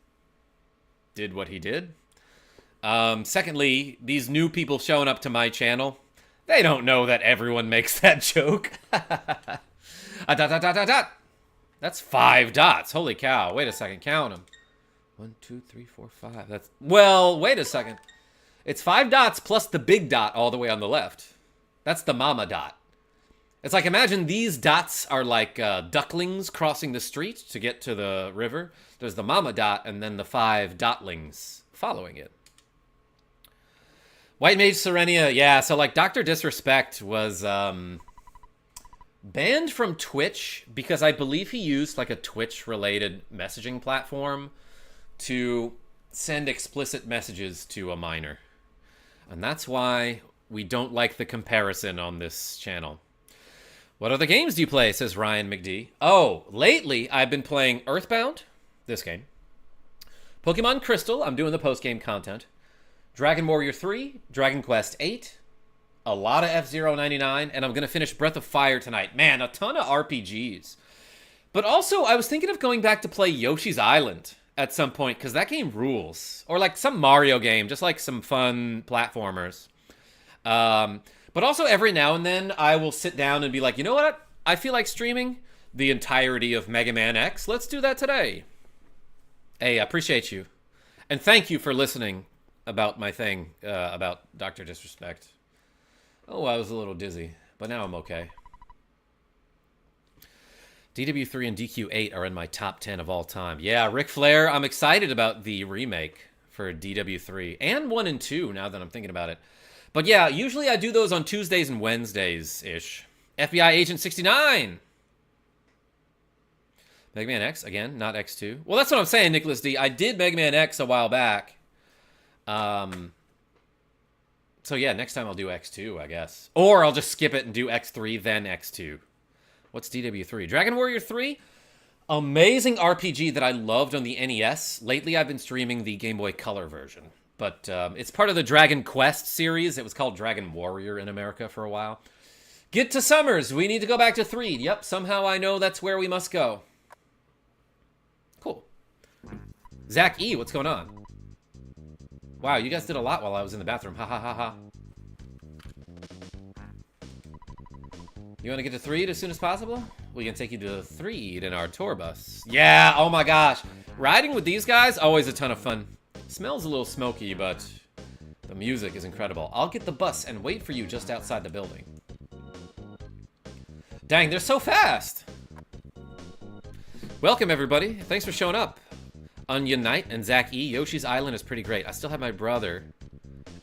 did what he did. Secondly, these new people showing up to my channel, they don't know that everyone makes that joke. That's 5 dots. Holy cow. Wait a second. Count them. 1, 2, 3, 4, 5. That's... Well, wait a second. It's 5 dots plus the big dot all the way on the left. That's the mama dot. It's like, imagine these dots are like ducklings crossing the street to get to the river. There's the mama dot and then the 5 dotlings following it. White Mage Serenia, yeah, so like Dr. Disrespect was banned from Twitch because I believe he used like a Twitch-related messaging platform to send explicit messages to a minor. And that's why we don't like the comparison on this channel. What other games do you play, says Ryan McD. Oh, lately I've been playing EarthBound, this game. Pokemon Crystal, I'm doing the post-game content. Dragon Warrior 3, Dragon Quest 8, a lot of F-Zero 99, and I'm going to finish Breath of Fire tonight. Man, a ton of RPGs. But also, I was thinking of going back to play Yoshi's Island at some point, because that game rules. Or like some Mario game, just like some fun platformers. But also, every now and then, I will sit down and be like, you know what? I feel like streaming the entirety of Mega Man X. Let's do that today. Hey, I appreciate you. And thank you for listening about my thing about Dr. Disrespect. Oh, I was a little dizzy, but now I'm okay. DW3 and DQ8 are in my top 10 of all time. Yeah, Ric Flair, I'm excited about the remake for DW3 and 1 and 2 now that I'm thinking about it. But yeah, usually I do those on Tuesdays and Wednesdays-ish. FBI Agent 69! Mega Man X, again, not X2. Well, that's what I'm saying, Nicholas D. I did Mega Man X a while back. So yeah, next time I'll do X2, I guess. Or I'll just skip it and do X3, then X2. What's DW3? Dragon Warrior 3? Amazing RPG that I loved on the NES. Lately, I've been streaming the Game Boy Color version. But it's part of the Dragon Quest series. It was called Dragon Warrior in America for a while. Get to Summers. We need to go back to 3. Yep, somehow I know that's where we must go. Cool. Zach E., what's going on? Wow, you guys did a lot while I was in the bathroom. Ha ha ha ha. You want to get to 3 as soon as possible? We can take you to 3 in our tour bus. Yeah, oh my gosh. Riding with these guys, always a ton of fun. Smells a little smoky, but the music is incredible. I'll get the bus and wait for you just outside the building. Dang, they're so fast. Welcome, everybody. Thanks for showing up. Onion Knight and Zach E. Yoshi's Island is pretty great. I still have my brother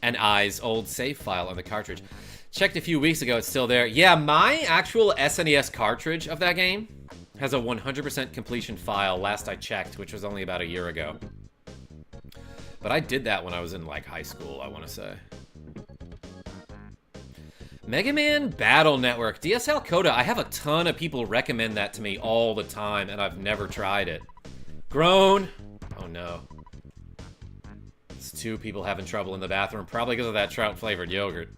and I's old save file on the cartridge. Checked a few weeks ago, it's still there. Yeah, my actual SNES cartridge of that game has a 100% completion file last I checked, which was only about a year ago. But I did that when I was in, like, high school, I want to say. Mega Man Battle Network. DSL Coda. I have a ton of people recommend that to me all the time, and I've never tried it. Grown. Oh, no. It's 2 people having trouble in the bathroom, probably because of that trout-flavored yogurt.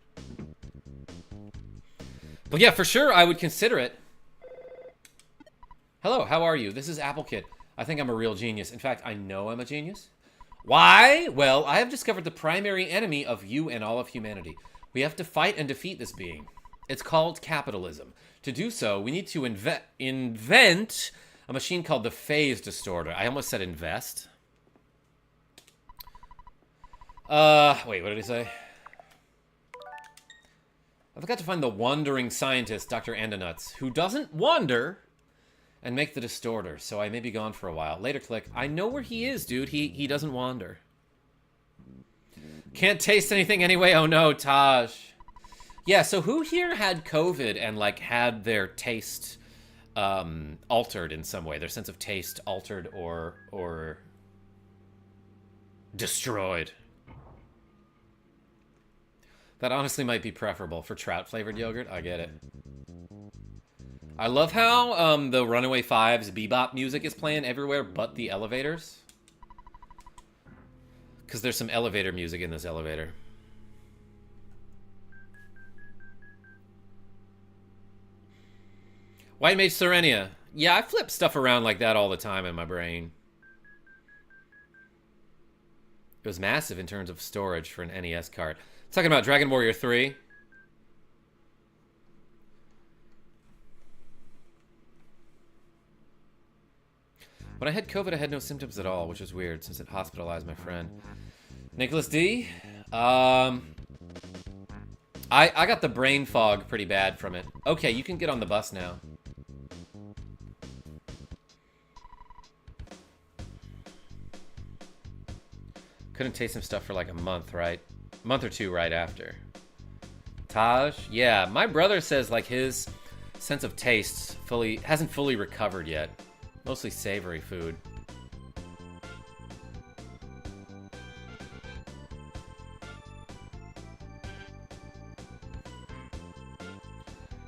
But yeah, for sure, I would consider it. Hello, how are you? This is Apple Kid. I think I'm a real genius. In fact, I know I'm a genius. Why? Well, I have discovered the primary enemy of you and all of humanity. We have to fight and defeat this being. It's called capitalism. To do so, we need to invent a machine called the phase distorter. I almost said invest. Wait, what did he say? I forgot to find the wandering scientist, Dr. Andonuts, who doesn't wander and make the distorter, so I may be gone for a while. Later, click. I know where he is, dude. He doesn't wander. Can't taste anything anyway. Oh no, Taj. Yeah, so who here had COVID and, like, had their taste altered in some way? Their sense of taste altered or destroyed? That honestly might be preferable for trout-flavored yogurt. I get it. I love how the Runaway Fives bebop music is playing everywhere but the elevators. Because there's some elevator music in this elevator. White Mage Serenia. Yeah, I flip stuff around like that all the time in my brain. It was massive in terms of storage for an NES cart. Talking about Dragon Warrior 3. When I had COVID, I had no symptoms at all, which was weird since it hospitalized my friend. Nicholas D. I got the brain fog pretty bad from it. Okay, you can get on the bus now. Couldn't taste some stuff for like a month, right? A month or two right after. Taj? Yeah, my brother says like his sense of taste hasn't fully recovered yet. Mostly savory food.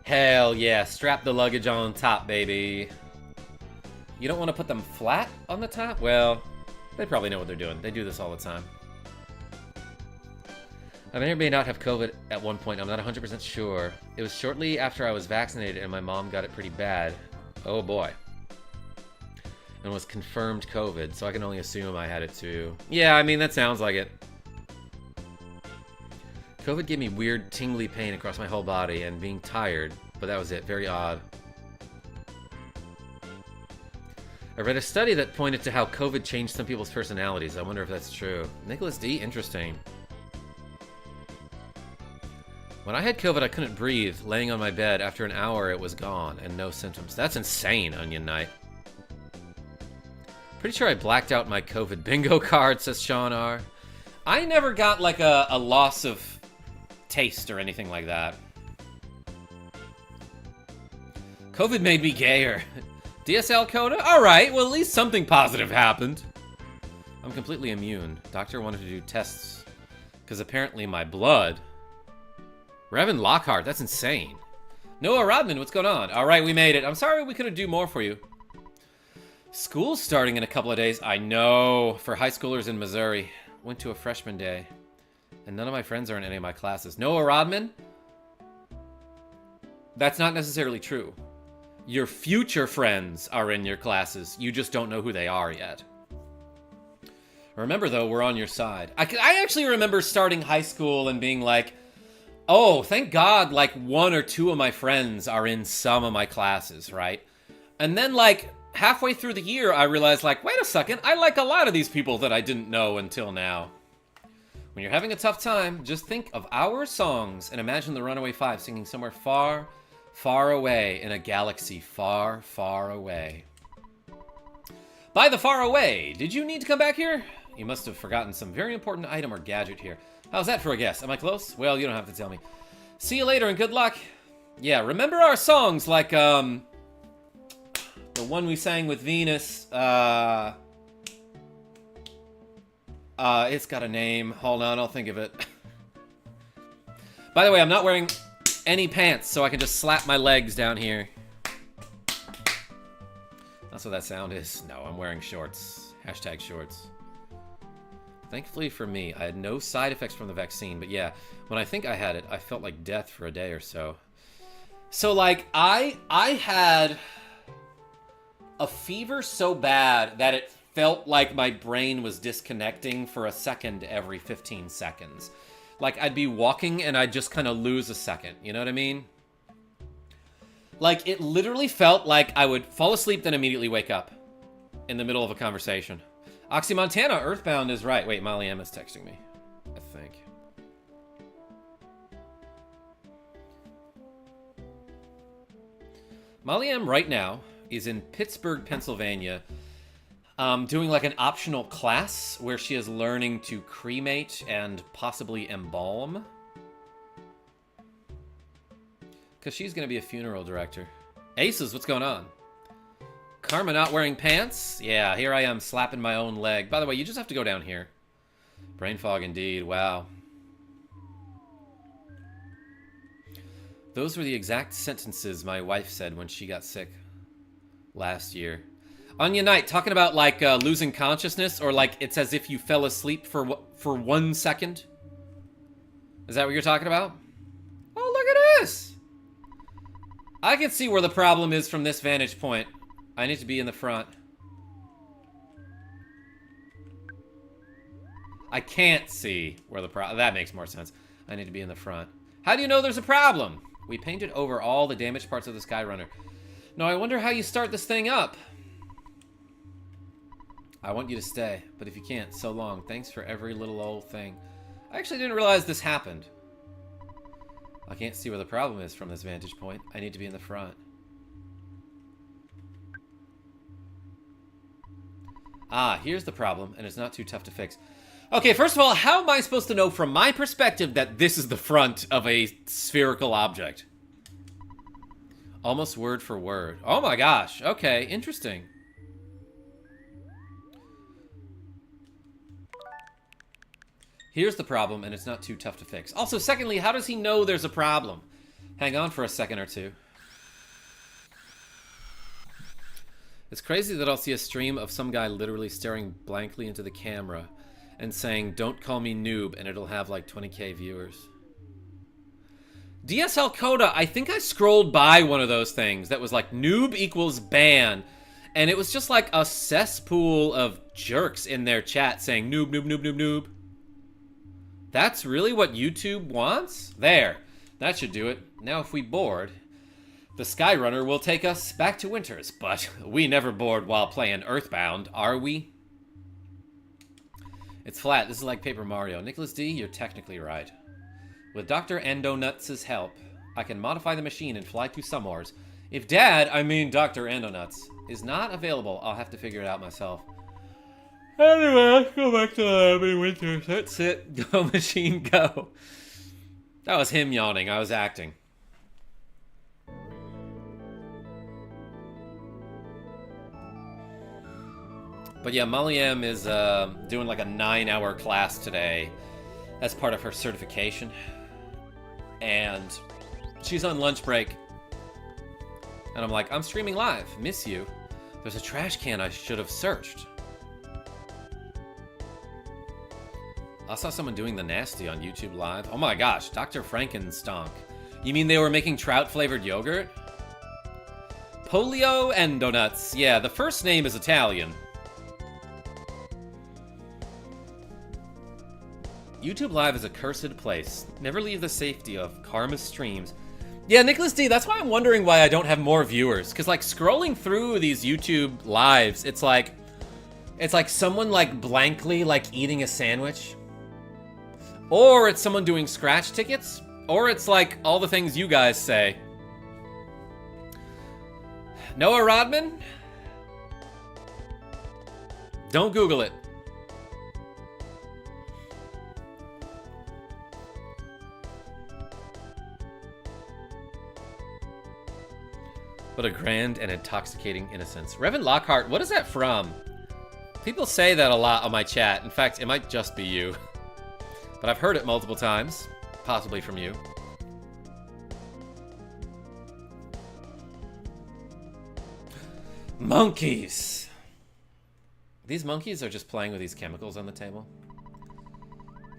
Hell yeah, strap the luggage on top, baby. You don't want to put them flat on the top? Well, they probably know what they're doing. They do this all the time. I may or may not have COVID at one point. I'm not 100% sure. It was shortly after I was vaccinated and my mom got it pretty bad. Oh boy. And was confirmed COVID, so I can only assume I had it too. Yeah, I mean, that sounds like it. COVID gave me weird tingly pain across my whole body and being tired, but that was it. Very odd. I read a study that pointed to how COVID changed some people's personalities. I wonder if that's true. Nicholas D, interesting. When I had COVID, I couldn't breathe. Laying on my bed, after an hour, it was gone and no symptoms. That's insane, Onion Knight. Pretty sure I blacked out my COVID bingo card, says Sean R. I never got like a loss of taste or anything like that. COVID made me gayer. DSL Coda? Alright, well at least something positive happened. I'm completely immune. Doctor wanted to do tests. Because apparently my blood... Revan Lockhart, that's insane. Noah Rodman, what's going on? Alright, we made it. I'm sorry we couldn't do more for you. School's starting in a couple of days. I know. For high schoolers in Missouri. Went to a freshman day. And none of my friends are in any of my classes. Noah Rodman? That's not necessarily true. Your future friends are in your classes. You just don't know who they are yet. Remember, though, we're on your side. I actually remember starting high school and being like, oh, thank God, like, one or two of my friends are in some of my classes, right? And then, like, halfway through the year, I realized, like, wait a second, I like a lot of these people that I didn't know until now. When you're having a tough time, just think of our songs and imagine the Runaway Five singing somewhere far, far away in a galaxy far, far away. By the far away, did you need to come back here? You must have forgotten some very important item or gadget here. How's that for a guess? Am I close? Well, you don't have to tell me. See you later and good luck. Yeah, remember our songs like, the one we sang with Venus, it's got a name. Hold on, I'll think of it. By the way, I'm not wearing any pants, so I can just slap my legs down here. That's what that sound is. No, I'm wearing shorts. Hashtag shorts. Thankfully for me, I had no side effects from the vaccine, but yeah, when I think I had it, I felt like death for a day or so. So, like, I had a fever so bad that it felt like my brain was disconnecting for a second every 15 seconds. Like, I'd be walking and I'd just kind of lose a second. You know what I mean? Like, it literally felt like I would fall asleep, then immediately wake up in the middle of a conversation. Oxy Montana, EarthBound is right. Wait, Molly M is texting me, I think. Molly M right now is in Pittsburgh, Pennsylvania, doing like an optional class where she is learning to cremate and possibly embalm. Because she's going to be a funeral director. Aces, what's going on? Karma not wearing pants? Yeah, here I am slapping my own leg. By the way, you just have to go down here. Brain fog indeed, wow. Those were the exact sentences my wife said when she got sick last year. Anya Knight, talking about like losing consciousness, or like it's as if you fell asleep for 1 second. Is that what you're talking about? Oh, look at this. I can see where the problem is from this vantage point. I need to be in the front. I can't see where the problem... That makes more sense. I need to be in the front. How do you know there's a problem? We painted over all the damaged parts of the Skyrunner. No, I wonder how you start this thing up. I want you to stay, but if you can't, so long. Thanks for every little old thing. I actually didn't realize this happened. I can't see where the problem is from this vantage point. I need to be in the front. Ah, here's the problem, and it's not too tough to fix. Okay, first of all, how am I supposed to know from my perspective that this is the front of a spherical object? Almost word for word. Oh my gosh, okay, interesting. Here's the problem, and it's not too tough to fix. Also, secondly, how does he know there's a problem? Hang on for a second or two. It's crazy that I'll see a stream of some guy literally staring blankly into the camera and saying, "Don't call me noob," and it'll have like 20k viewers. DSL Coda, I think I scrolled by one of those things that was like noob equals ban, and it was just like a cesspool of jerks in their chat saying noob, noob, noob, noob, noob. That's really what YouTube wants? There. That should do it. Now if we board, the Skyrunner will take us back to Winters, but we never board while playing EarthBound, are we? It's flat. This is like Paper Mario. Nicholas D, you're technically right. With Dr. Endonuts' help, I can modify the machine and fly to Summers. If Dad, I mean Dr. Endonuts, is not available, I'll have to figure it out myself. Anyway, let's go back to the lab in Winters. That's it. Go, machine, go. That was him yawning. I was acting. But yeah, Molly M is doing like a 9-hour class today as part of her certification. And she's on lunch break. And I'm like, I'm streaming live. Miss you. There's a trash can I should have searched. I saw someone doing the nasty on YouTube Live. Oh my gosh, Dr. Frankenstonk. You mean they were making trout-flavored yogurt? Polio Endonuts. Yeah, the first name is Italian. YouTube Live is a cursed place. Never leave the safety of Karma's streams. Yeah, Nicholas D, that's why I'm wondering why I don't have more viewers. Because, like, scrolling through these YouTube Lives, it's like someone, like, blankly, like, eating a sandwich. Or it's someone doing scratch tickets. Or it's, like, all the things you guys say. Noah Rodman? Don't Google it. What a grand and intoxicating innocence. Reverend Lockhart, what is that from? People say that a lot on my chat. In fact, it might just be you. But I've heard it multiple times. Possibly from you. Monkeys! These monkeys are just playing with these chemicals on the table.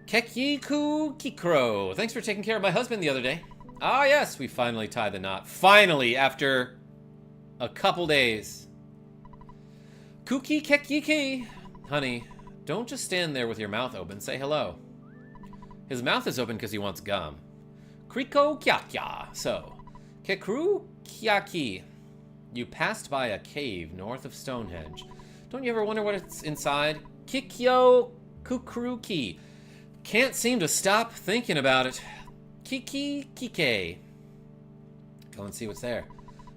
Kekiku Kikro. Thanks for taking care of my husband the other day. Ah, yes, we finally tied the knot. Finally, after a couple days. Kuki kekiki. Honey, don't just stand there with your mouth open. Say hello. His mouth is open because he wants gum. Kriko kyakya. So, kekru kyaki. You passed by a cave north of Stonehenge. Don't you ever wonder what it's inside? Kikyo kukruki. Can't seem to stop thinking about it. Kiki kike. Go and see what's there.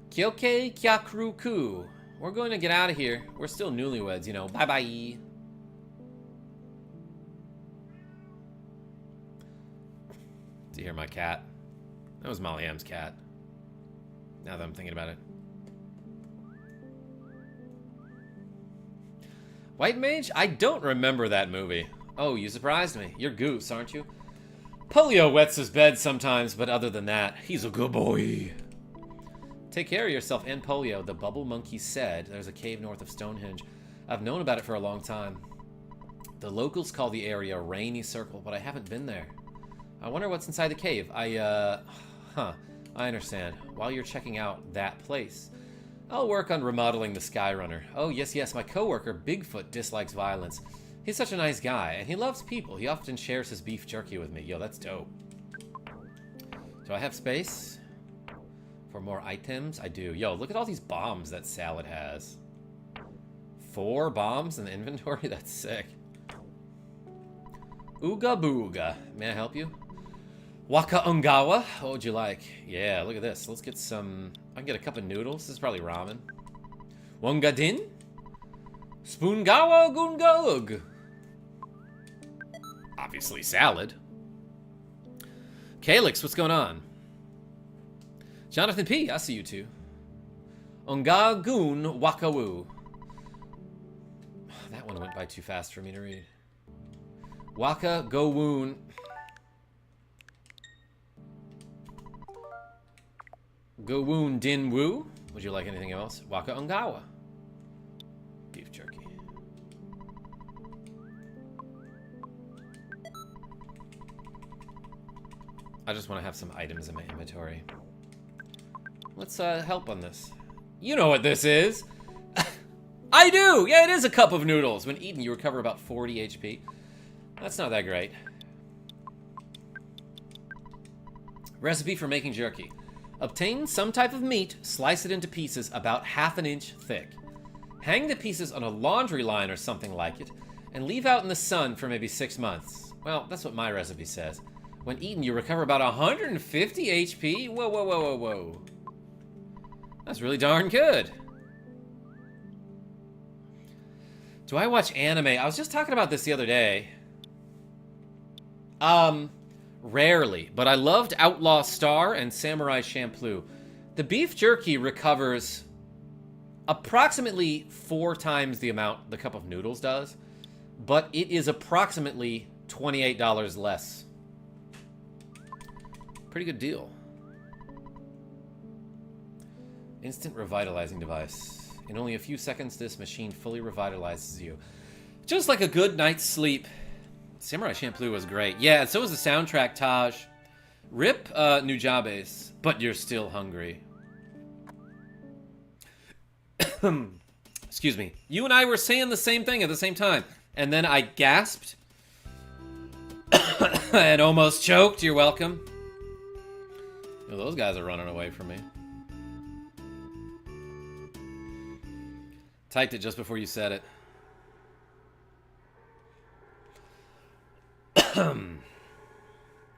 Kyoke kyakruku. We're going to get out of here. We're still newlyweds, you know. Bye-bye. Did you hear my cat? That was Molly M's cat. Now that I'm thinking about it. White Mage? I don't remember that movie. Oh, you surprised me. You're Goose, aren't you? Polio wets his bed sometimes, but other than that, he's a good boy. Take care of yourself and Polio, the bubble monkey said. There's a cave north of Stonehenge. I've known about it for a long time. The locals call the area Rainy Circle, but I haven't been there. I wonder what's inside the cave. I understand. While you're checking out that place, I'll work on remodeling the Skyrunner. Oh, yes, my coworker, Bigfoot, dislikes violence. He's such a nice guy, and he loves people. He often shares his beef jerky with me. Yo, that's dope. Do I have space for more items? I do. Yo, look at all these bombs that Salad has. 4 bombs in the inventory? That's sick. Ooga booga. May I help you? Waka ungawa. What would you like? Yeah, look at this. Let's get some... I can get a cup of noodles. This is probably ramen. Wongadin? Spoongawa gungog. Obviously salad. Calyx, what's going on? Jonathan P, I see you too. Ongagun wakawu. That one went by too fast for me to read. Waka go woon. Go woon din woo. Would you like anything else? Waka ungawa. Beef jerky. I just want to have some items in my inventory. Let's help on this. You know what this is. I do! Yeah, it is a cup of noodles. When eaten, you recover about 40 HP. That's not that great. Recipe for making jerky. Obtain some type of meat, slice it into pieces about ½ an inch thick. Hang the pieces on a laundry line or something like it, and leave out in the sun for maybe 6 months. Well, that's what my recipe says. When eaten, you recover about 150 HP? Whoa. That's really darn good. Do I watch anime? I was just talking about this the other day. Rarely, but I loved Outlaw Star and Samurai Champloo. The beef jerky recovers approximately 4 times the amount the cup of noodles does, but it is approximately $28 less. Pretty good deal. Instant revitalizing device. In only a few seconds, this machine fully revitalizes you. Just like a good night's sleep. Samurai Champloo was great. Yeah, and so was the soundtrack, Taj. Rip Nujabes, but you're still hungry. Excuse me. You and I were saying the same thing at the same time. And then I gasped. And almost choked. You're welcome. Oh, those guys are running away from me. Typed it just before you said it.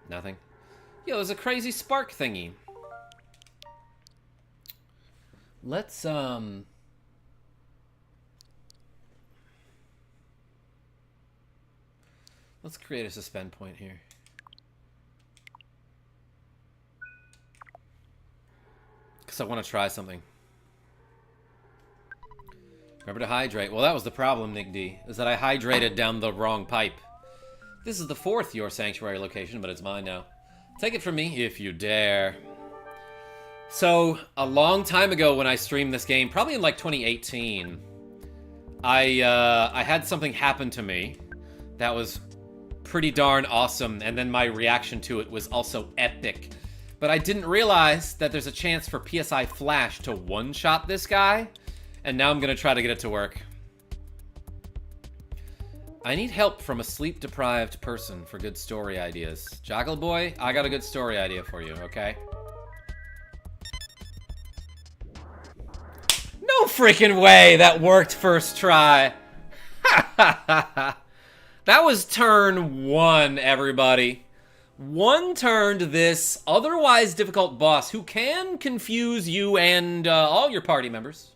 Nothing. Yo, there's a crazy spark thingy. Let's create a suspend point here. Because I want to try something. Remember to hydrate. Well, that was the problem, Nick D. Is that I hydrated down the wrong pipe. This is the 4th Your Sanctuary location, but it's mine now. Take it from me if you dare. So, a long time ago when I streamed this game, probably in like 2018, I had something happen to me that was pretty darn awesome, and then my reaction to it was also epic. But I didn't realize that there's a chance for PSI Flash to one-shot this guy, and now I'm gonna try to get it to work. I need help from a sleep-deprived person for good story ideas. Joggle Boy, I got a good story idea for you, okay? No freaking way that worked first try. That was turn 1, everybody. One turned this otherwise difficult boss who can confuse you and all your party members.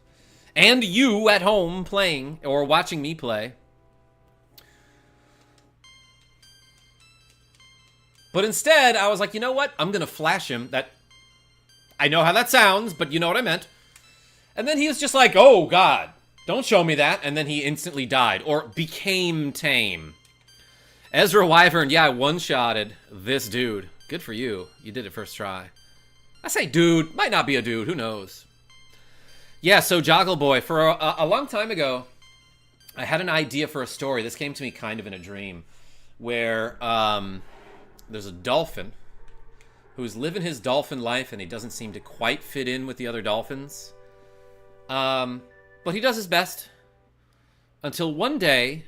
And you at home playing or watching me play. But instead, I was like, you know what? I'm going to flash him. I know how that sounds, but you know what I meant. And then he was just like, oh, God, don't show me that. And then he instantly died or became tame. Ezra Wyvern, yeah, I one-shotted this dude. Good for you. You did it first try. I say dude. Might not be a dude. Who knows? Yeah, so Joggle Boy, for a long time ago, I had an idea for a story. This came to me kind of in a dream. Where there's a dolphin who's living his dolphin life and he doesn't seem to quite fit in with the other dolphins. But he does his best. Until one day,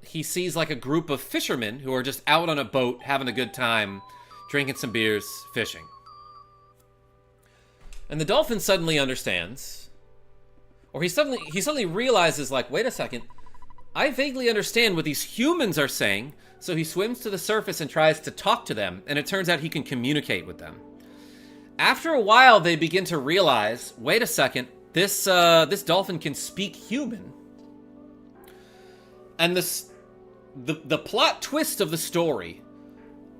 he sees like a group of fishermen who are just out on a boat having a good time, drinking some beers, fishing. And the dolphin suddenly understands, or he suddenly realizes, like, wait a second, I vaguely understand what these humans are saying. So he swims to the surface and tries to talk to them, and it turns out he can communicate with them. After a while, they begin to realize, wait a second, this dolphin can speak human. And the plot twist of the story,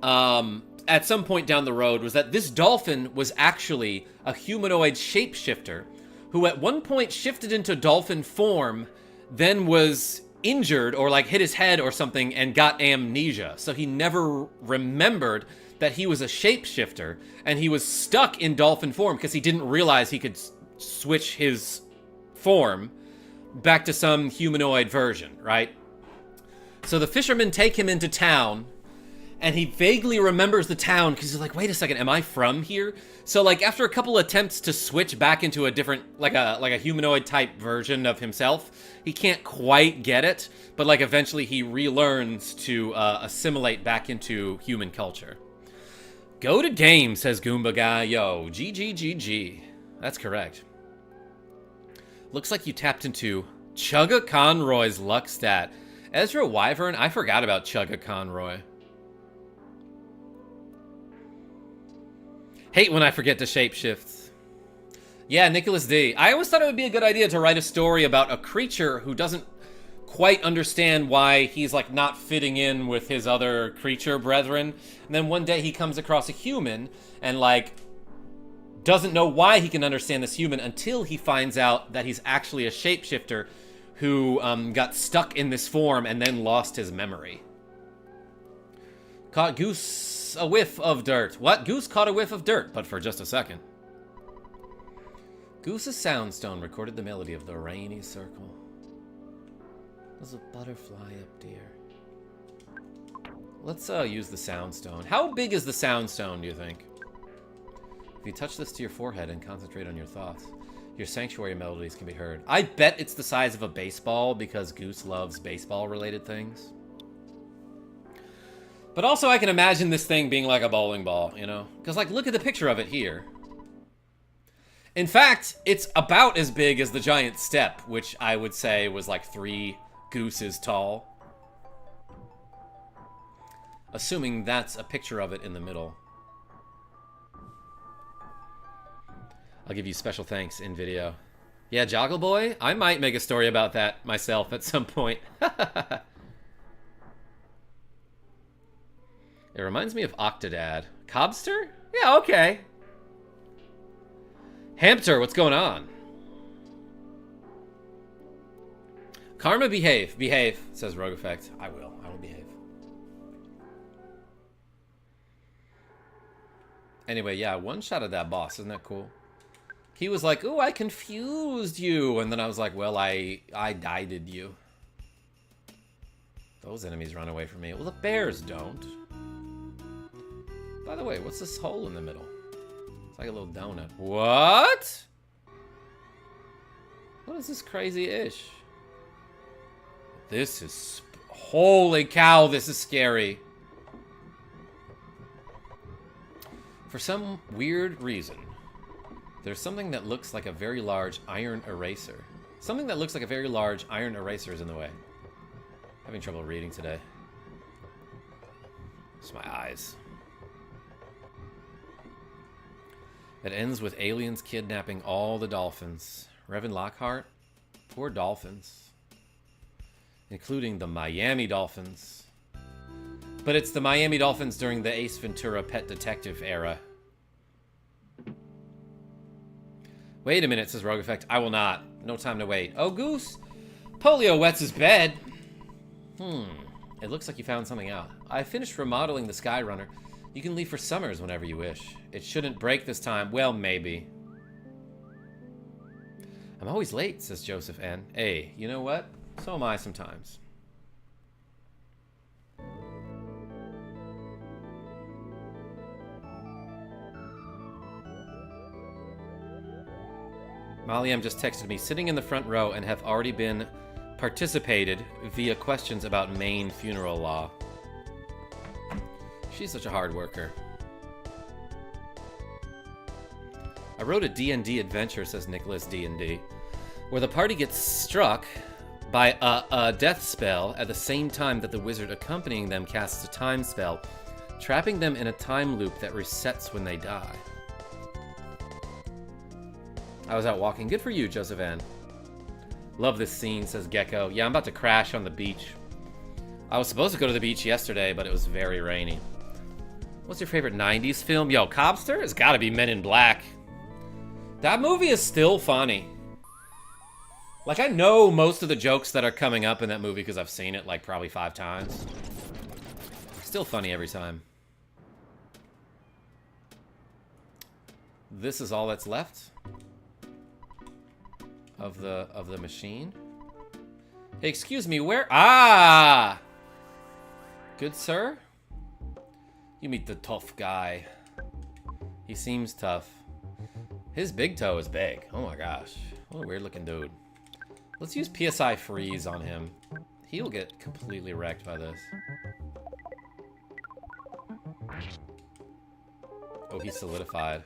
at some point down the road, was that this dolphin was actually a humanoid shapeshifter who at one point shifted into dolphin form, then was injured or like hit his head or something and got amnesia. So he never remembered that he was a shapeshifter, and he was stuck in dolphin form because he didn't realize he could switch his form back to some humanoid version, right? So the fishermen take him into town, and he vaguely remembers the town because he's like, wait a second, am I from here? So like after a couple attempts to switch back into a different, like a humanoid type version of himself, he can't quite get it, but like eventually he relearns to assimilate back into human culture. Go to game, says Goomba Guy. Yo, GG. That's correct. Looks like you tapped into Chugga Conroy's luck stat. Ezra Wyvern, I forgot about Chugga Conroy. Hate when I forget to shapeshift. Yeah, Nicholas D. I always thought it would be a good idea to write a story about a creature who doesn't quite understand why he's like not fitting in with his other creature brethren. And then one day he comes across a human and like doesn't know why he can understand this human until he finds out that he's actually a shapeshifter who got stuck in this form and then lost his memory. Caught Goose a whiff of dirt. What? Goose caught a whiff of dirt, but for just a second. Goose's soundstone recorded the melody of the rainy circle. There's a butterfly up dear. Let's use the soundstone. How big is the soundstone, do you think? If you touch this to your forehead and concentrate on your thoughts, your sanctuary melodies can be heard. I bet it's the size of a baseball because Goose loves baseball-related things. But also I can imagine this thing being like a bowling ball, you know? Because, like, look at the picture of it here. In fact, it's about as big as the giant step, which I would say was like 3 gooses tall. Assuming that's a picture of it in the middle. I'll give you special thanks in video. Yeah, Joggle Boy, I might make a story about that myself at some point. It reminds me of Octodad. Cobster? Yeah, okay. Hampter, what's going on? Karma, behave. Behave, says Rogue Effect. I will behave. Anyway, yeah, one shot at that boss. Isn't that cool? He was like, ooh, I confused you. And then I was like, well, I dided you. Those enemies run away from me. Well, the bears don't. By the way, what's this hole in the middle? It's like a little donut. What? What is this crazy ish? This is... Holy cow, this is scary. For some weird reason, there's something that looks like a very large iron eraser. Something that looks like a very large iron eraser is in the way. Having trouble reading today. It's my eyes. It ends with aliens kidnapping all the dolphins. Reverend Lockhart? Poor dolphins. Including the Miami Dolphins. But it's the Miami Dolphins during the Ace Ventura Pet Detective era. Wait a minute, says Rogue Effect. I will not. No time to wait. Oh, Goose! Polio wets his bed. It looks like you found something out. I finished remodeling the Skyrunner. You can leave for Summers whenever you wish. It shouldn't break this time. Well, maybe. I'm always late, says Joseph N. Hey, you know what? So am I sometimes. Molly M just texted me, sitting in the front row and have already been participated via questions about Maine funeral law. She's such a hard worker. I wrote a D&D adventure, says Nicholas D&D, where the party gets struck by a death spell at the same time that the wizard accompanying them casts a time spell, trapping them in a time loop that resets when they die. I was out walking. Good for you, Joseph Ann. Love this scene, says Gecko. Yeah, I'm about to crash on the beach. I was supposed to go to the beach yesterday, but it was very rainy. What's your favorite 90s film? Yo, Cobster? It's gotta be Men in Black. That movie is still funny. Like, I know most of the jokes that are coming up in that movie because I've seen it, like, probably 5 times. Still funny every time. This is all that's left of the machine. Hey, excuse me, where? Ah! Good sir? You meet the tough guy. He seems tough. His big toe is big. Oh my gosh. What a weird looking dude. Let's use PSI freeze on him. He'll get completely wrecked by this. Oh, he's solidified.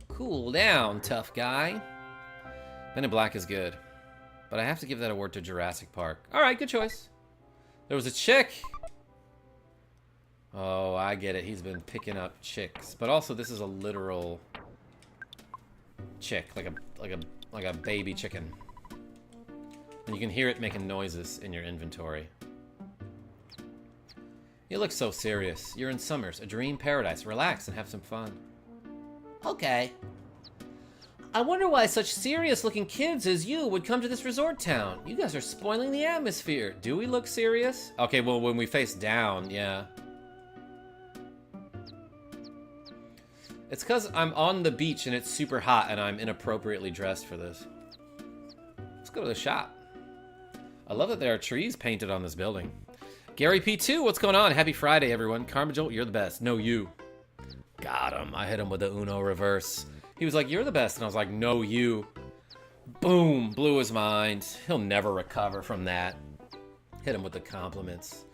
Cool down, tough guy. Men in Black is good. But I have to give that award to Jurassic Park. Alright, good choice. There was a chick. Oh, I get it. He's been picking up chicks. But also, this is a literal chick. Like a baby chicken. And you can hear it making noises in your inventory. You look so serious. You're in Summers, a dream paradise. Relax and have some fun. Okay. I wonder why such serious-looking kids as you would come to this resort town. You guys are spoiling the atmosphere. Do we look serious? Okay, well, when we face down, yeah. It's because I'm on the beach and it's super hot and I'm inappropriately dressed for this. Let's go to the shop. I love that there are trees painted on this building. Gary P2, what's going on? Happy Friday, everyone. KarmaJolt, you're the best. No, you. Got him. I hit him with the Uno reverse. He was like, you're the best. And I was like, no, you. Boom. Blew his mind. He'll never recover from that. Hit him with the compliments.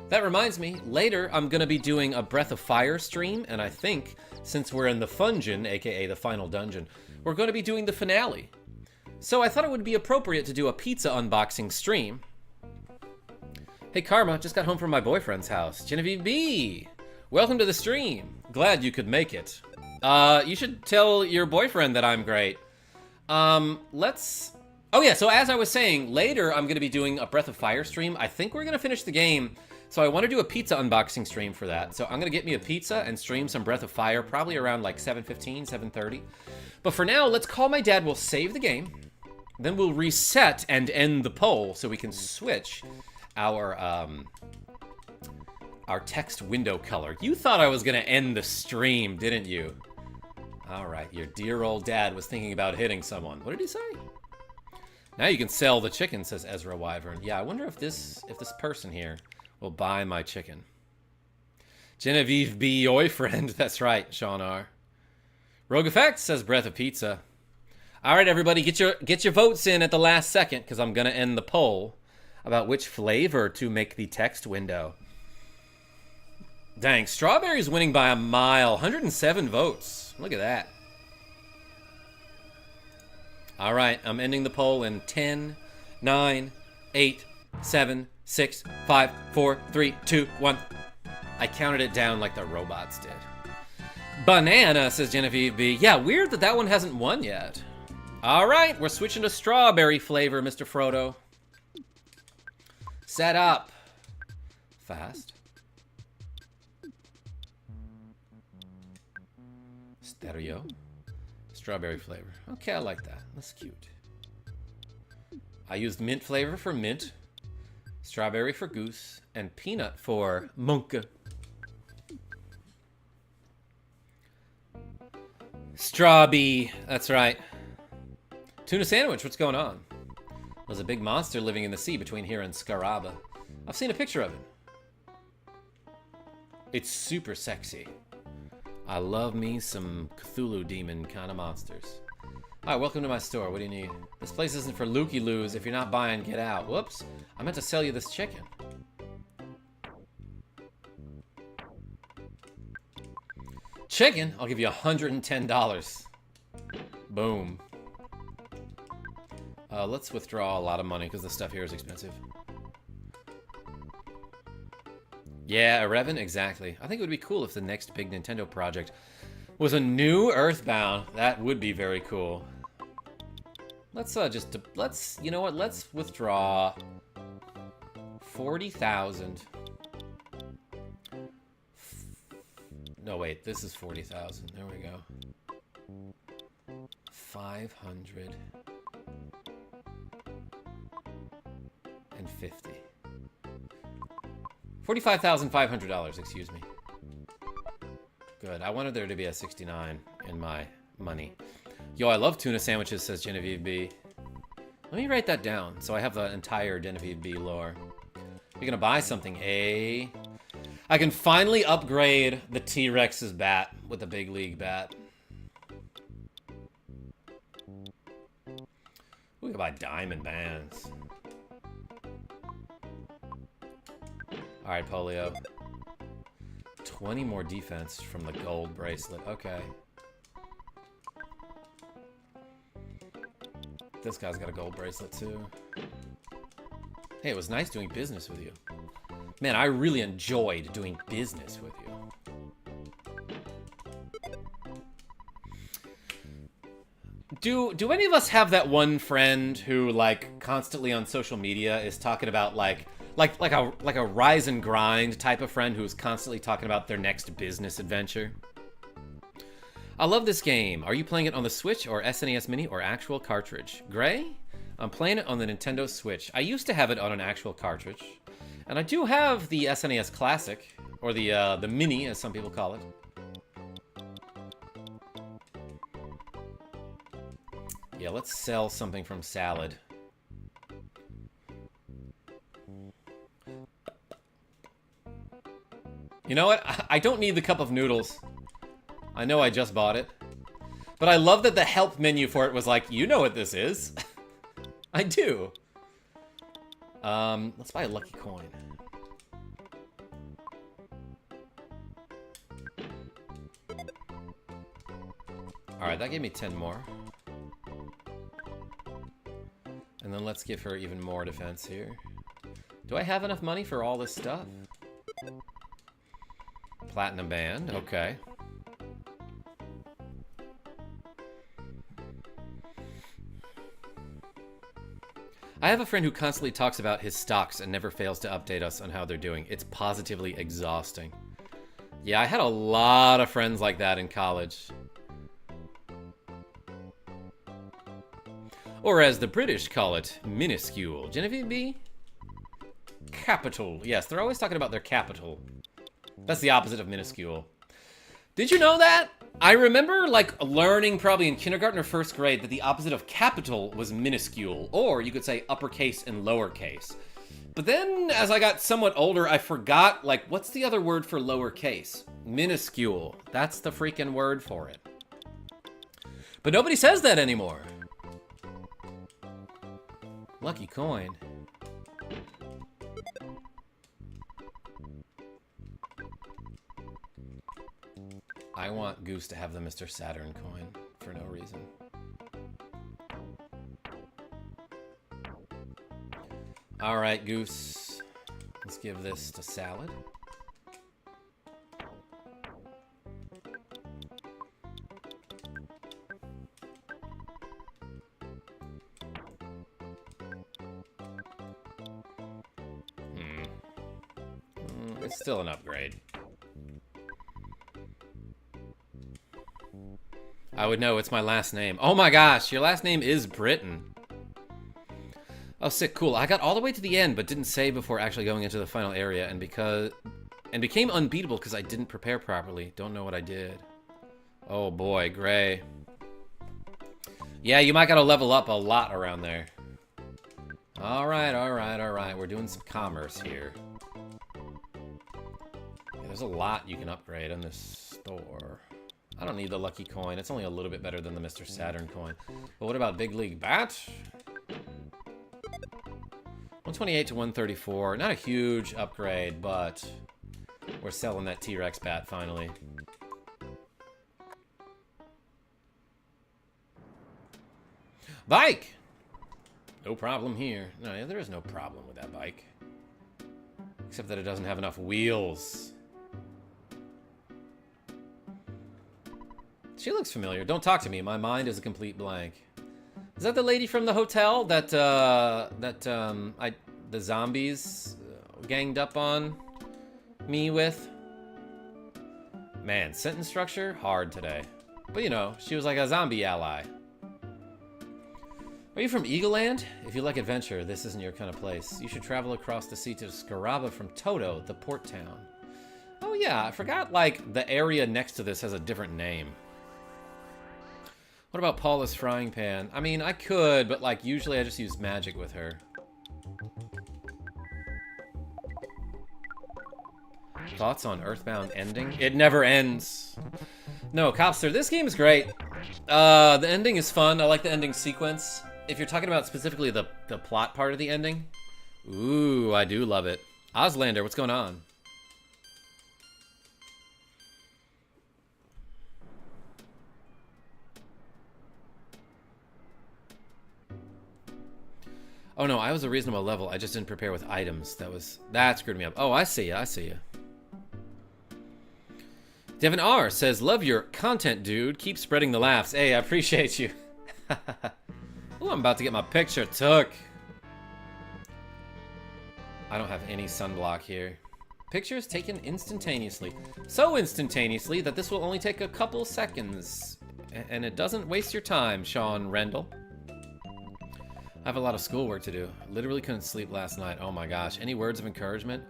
That reminds me, later I'm going to be doing a Breath of Fire stream, and I think, since we're in the Fungeon, aka the final dungeon, we're going to be doing the finale. So I thought it would be appropriate to do a pizza unboxing stream. Hey Karma, just got home from my boyfriend's house. Genevieve B! Welcome to the stream. Glad you could make it. You should tell your boyfriend that I'm great. Oh yeah, so as I was saying, later I'm going to be doing a Breath of Fire stream. I think we're going to finish the game. So I want to do a pizza unboxing stream for that. So I'm going to get me a pizza and stream some Breath of Fire, probably around like 7:15, 7:30. But for now, let's call my dad. We'll save the game. Then we'll reset and end the poll so we can switch our text window color. You thought I was going to end the stream, didn't you? All right, your dear old dad was thinking about hitting someone. What did he say? Now you can sell the chicken, says Ezra Wyvern. Yeah, I wonder if this person here will buy my chicken. Genevieve B. Boyfriend. That's right, Sean R. Rogue Effect says Breath of Pizza. All right, everybody, get your votes in at the last second, because I'm gonna end the poll about which flavor to make the text window. Dang, strawberry's winning by a mile. 107 votes. Look at that. All right, I'm ending the poll in 10, 9, 8, 7, 6, 5, 4, 3, 2, 1. I counted it down like the robots did. Banana, says Genevieve B. Yeah, weird that one hasn't won yet. All right, we're switching to strawberry flavor, Mr. Frodo. Set up. Fast. Stereo. Strawberry flavor. Okay, I like that. That's cute. I used mint flavor for mint, strawberry for goose, and peanut for monk. Strawbee. That's right. Tuna sandwich. What's going on? There's a big monster living in the sea between here and Scaraba. I've seen a picture of it. It's super sexy. I love me some Cthulhu demon kind of monsters. Hi, welcome to my store. What do you need? This place isn't for looky-loos. If you're not buying, get out. Whoops. I meant to sell you this chicken. Chicken? I'll give you $110. Boom. Let's withdraw a lot of money because the stuff here is expensive. Yeah, Revan, exactly. I think it would be cool if the next big Nintendo project was a new EarthBound. That would be very cool. Let's you know what? Let's withdraw 40,000. No, wait, this is 40,000. There we go. 500 and 50. $45,500, excuse me. Good. I wanted there to be a 69 in my money. Yo, I love tuna sandwiches, says Genevieve B. Let me write that down so I have the entire Genevieve B lore. You're gonna buy something, eh? I can finally upgrade the T-Rex's bat with the big league bat. We can buy diamond bands. All right, Polio. 20 more defense from the gold bracelet. Okay. This guy's got a gold bracelet too. Hey, it was nice doing business with you. Man, I really enjoyed doing business with you. Do any of us have that one friend who, like, constantly on social media is talking about like a rise and grind type of friend who is constantly talking about their next business adventure? I love this game. Are you playing it on the Switch or SNES Mini or actual cartridge? Gray? I'm playing it on the Nintendo Switch. I used to have it on an actual cartridge. And I do have the SNES Classic, or the Mini, as some people call it. Yeah, let's sell something from Salad. You know what? I don't need the cup of noodles. I know I just bought it. But I love that the help menu for it was like, you know what this is. I do. Let's buy a lucky coin. Alright, that gave me 10 more. And then let's give her even more defense here. Do I have enough money for all this stuff? Platinum band, okay. I have a friend who constantly talks about his stocks and never fails to update us on how they're doing. It's positively exhausting. Yeah, I had a lot of friends like that in college. Or as the British call it, minuscule. Genevieve B? Capital. Yes, they're always talking about their capital. That's the opposite of minuscule. Did you know that? I remember, like, learning probably in kindergarten or first grade that the opposite of capital was minuscule, or you could say uppercase and lowercase. But then, as I got somewhat older, I forgot, like, what's the other word for lowercase? Minuscule. That's the freaking word for it. But nobody says that anymore. Lucky coin. I want Goose to have the Mr. Saturn coin for no reason. All right, Goose. Let's give this to Salad. It's still an upgrade. I would know, it's my last name. Oh my gosh, your last name is Britton. Oh, sick, cool. I got all the way to the end, but didn't save before actually going into the final area, and became unbeatable because I didn't prepare properly. Don't know what I did. Oh boy, Gray. Yeah, you might gotta level up a lot around there. Alright, alright, alright. We're doing some commerce here. Yeah, there's a lot you can upgrade in this store. I don't need the lucky coin. It's only a little bit better than the Mr. Saturn coin. But what about Big League Bat? 128 to 134. Not a huge upgrade, but we're selling that T-Rex bat finally. Bike! No problem here. No, there is no problem with that bike. Except that it doesn't have enough wheels. She looks familiar. Don't talk to me. My mind is a complete blank. Is that the lady from the hotel that the zombies ganged up on me with? Man, sentence structure hard today. But you know, she was like a zombie ally. Are you from Eagleland? If you like adventure, this isn't your kind of place. You should travel across the sea to Scaraba from Toto, the port town. Oh yeah, I forgot like the area next to this has a different name. What about Paula's frying pan? I mean, I could, but like usually I just use magic with her. Thoughts on EarthBound ending? It never ends. No, Copster, this game is great. The ending is fun. I like the ending sequence. If you're talking about specifically the plot part of the ending, ooh, I do love it. Oslander, what's going on? Oh no, I was a reasonable level. I just didn't prepare with items. That screwed me up. Oh, I see you. I see you. Devin R says, love your content, dude. Keep spreading the laughs. Hey, I appreciate you. Ooh, I'm about to get my picture took. I don't have any sunblock here. Pictures taken instantaneously. So instantaneously that this will only take a couple seconds. And it doesn't waste your time, Sean Rendell. I have a lot of schoolwork to do. Literally couldn't sleep last night. Oh my gosh. Any words of encouragement?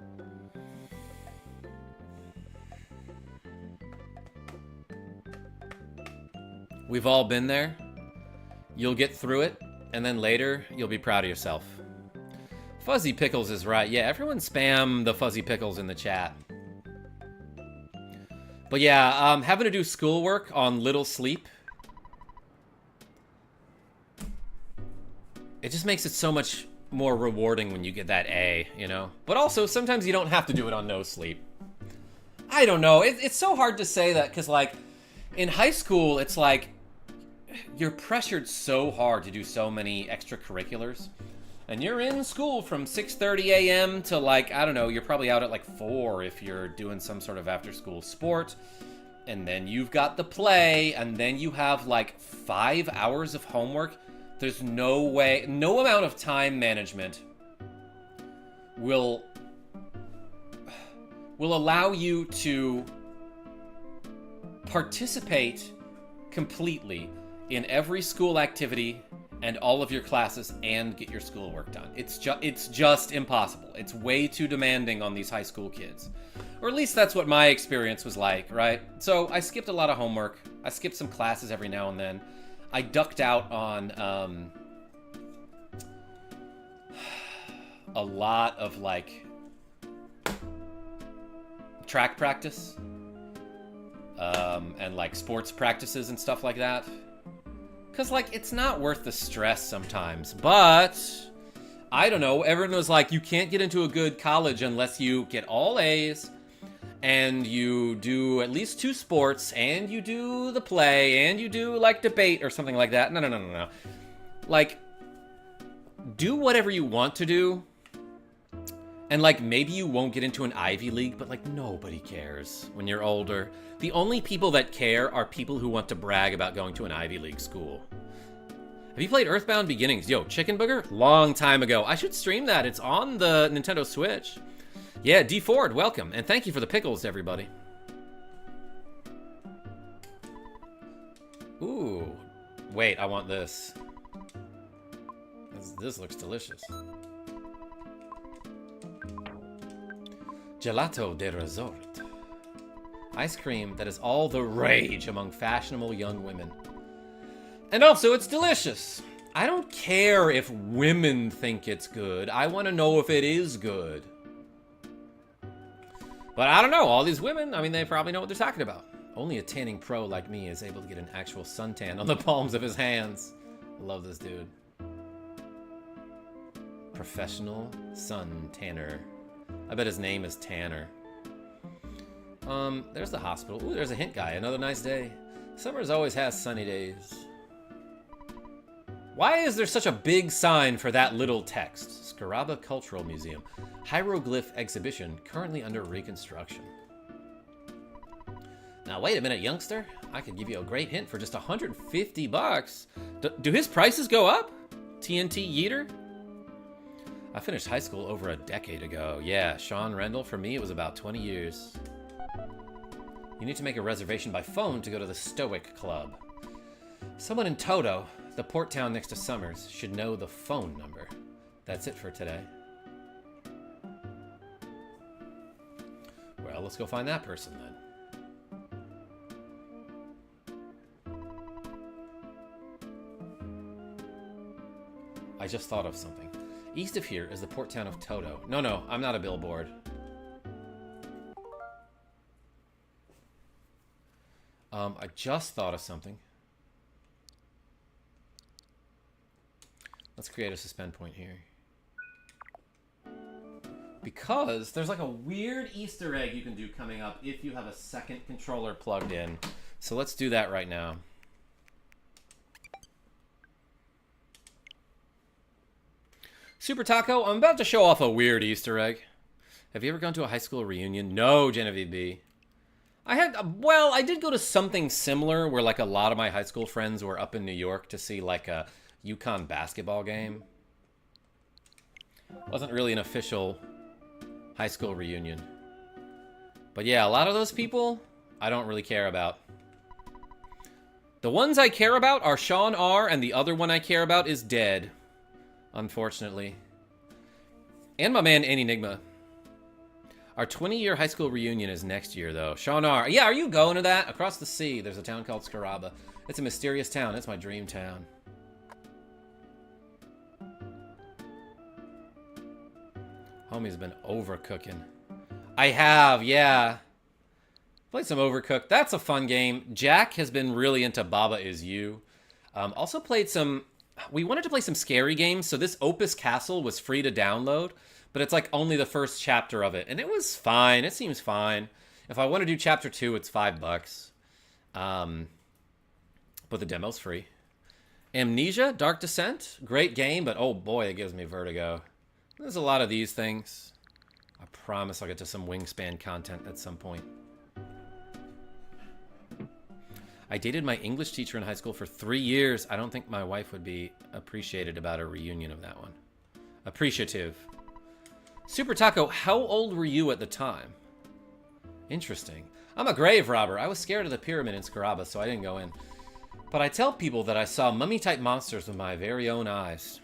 We've all been there. You'll get through it, and then later, you'll be proud of yourself. Fuzzy Pickles is right. Yeah, everyone spam the Fuzzy Pickles in the chat. But yeah, having to do schoolwork on little sleep, it just makes it so much more rewarding when you get that A, you know? But also, sometimes you don't have to do it on no sleep. I don't know. It's so hard to say that, because, like, in high school, it's like, you're pressured so hard to do so many extracurriculars. And you're in school from 6:30 a.m. to, like, I don't know, you're probably out at, like, 4 if you're doing some sort of after-school sport. And then you've got the play, and then you have, like, 5 hours of homework. There's no way, no amount of time management will allow you to participate completely in every school activity and all of your classes and get your schoolwork done. It's just impossible. It's way too demanding on these high school kids. Or at least that's what my experience was like, right? So I skipped a lot of homework. I skipped some classes every now and then. I ducked out on a lot of, like, track practice and, like, sports practices and stuff like that. Because, like, it's not worth the stress sometimes. But I don't know, everyone was like, you can't get into a good college unless you get all A's, and you do at least 2 sports, and you do the play, and you do, like, debate or something like that. No. Like, do whatever you want to do, and, like, maybe you won't get into an Ivy League, but, like, nobody cares when you're older. The only people that care are people who want to brag about going to an Ivy League school. Have you played EarthBound Beginnings? Yo, Chicken Booger? Long time ago. I should stream that. It's on the Nintendo Switch. Yeah, D Ford, welcome. And thank you for the pickles, everybody. Ooh. Wait, I want this. This looks delicious. Gelato de resort. Ice cream that is all the rage among fashionable young women. And also, it's delicious. I don't care if women think it's good. I want to know if it is good. But I don't know. All these women, I mean, they probably know what they're talking about. Only a tanning pro like me is able to get an actual suntan on the palms of his hands. I love this dude. Professional sun tanner. I bet his name is Tanner. There's the hospital. Ooh, there's a hint guy. Another nice day. Summers always has sunny days. Why is there such a big sign for that little text? Scaraba Cultural Museum. Hieroglyph exhibition currently under reconstruction. Now wait a minute, youngster. I could give you a great hint for just 150 bucks. Do his prices go up? TNT Yeeter? I finished high school over a decade ago. Yeah, Sean Rendell, for me it was about 20 years. You need to make a reservation by phone to go to the Stoic Club. Someone in Toto, the port town next to Summers, should know the phone number. That's it for today. Well, let's go find that person then. I just thought of something. East of here is the port town of Toto. No, I'm not a billboard. I just thought of something. Let's create a suspend point here. Because there's like a weird Easter egg you can do coming up if you have a second controller plugged in. So let's do that right now. Super Taco, I'm about to show off a weird Easter egg. Have you ever gone to a high school reunion? No, Genevieve B. I did go to something similar where like a lot of my high school friends were up in New York to see like a UConn basketball game. Wasn't really an official high school reunion. But yeah, a lot of those people I don't really care about. The ones I care about are Sean R, and the other one I care about is dead, unfortunately. And my man Enigma. Our 20-year high school reunion is next year, though. Sean R. Yeah, are you going to that? Across the sea, there's a town called Scaraba. It's a mysterious town. It's my dream town. Homie's been overcooking. I have, yeah. Played some Overcooked. That's a fun game. Jack has been really into Baba Is You. Also played some... We wanted to play some scary games, so this Opus Castle was free to download, but it's like only the first chapter of it, and it was fine. It seems fine. If I want to do chapter 2, it's $5. But the demo's free. Amnesia, Dark Descent, great game, but oh boy, it gives me vertigo. There's a lot of these things. I promise I'll get to some Wingspan content at some point. I dated my English teacher in high school for 3 years. I don't think my wife would be appreciated about a reunion of that one. Appreciative. Super Taco, how old were you at the time? Interesting. I'm a grave robber. I was scared of the pyramid in Scaraba, so I didn't go in. But I tell people that I saw mummy-type monsters with my very own eyes.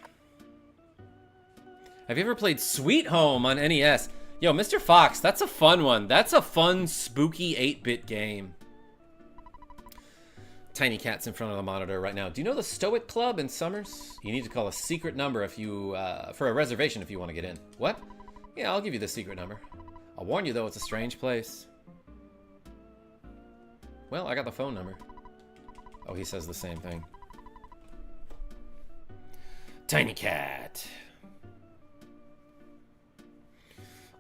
Have you ever played Sweet Home on NES? Yo, Mr. Fox, that's a fun one. That's a fun, spooky 8-bit game. Tiny Cat's in front of the monitor right now. Do you know the Stoic Club in Summers? You need to call a secret number if you for a reservation if you want to get in. What? Yeah, I'll give you the secret number. I'll warn you, though, it's a strange place. Well, I got the phone number. Oh, he says the same thing. Tiny Cat.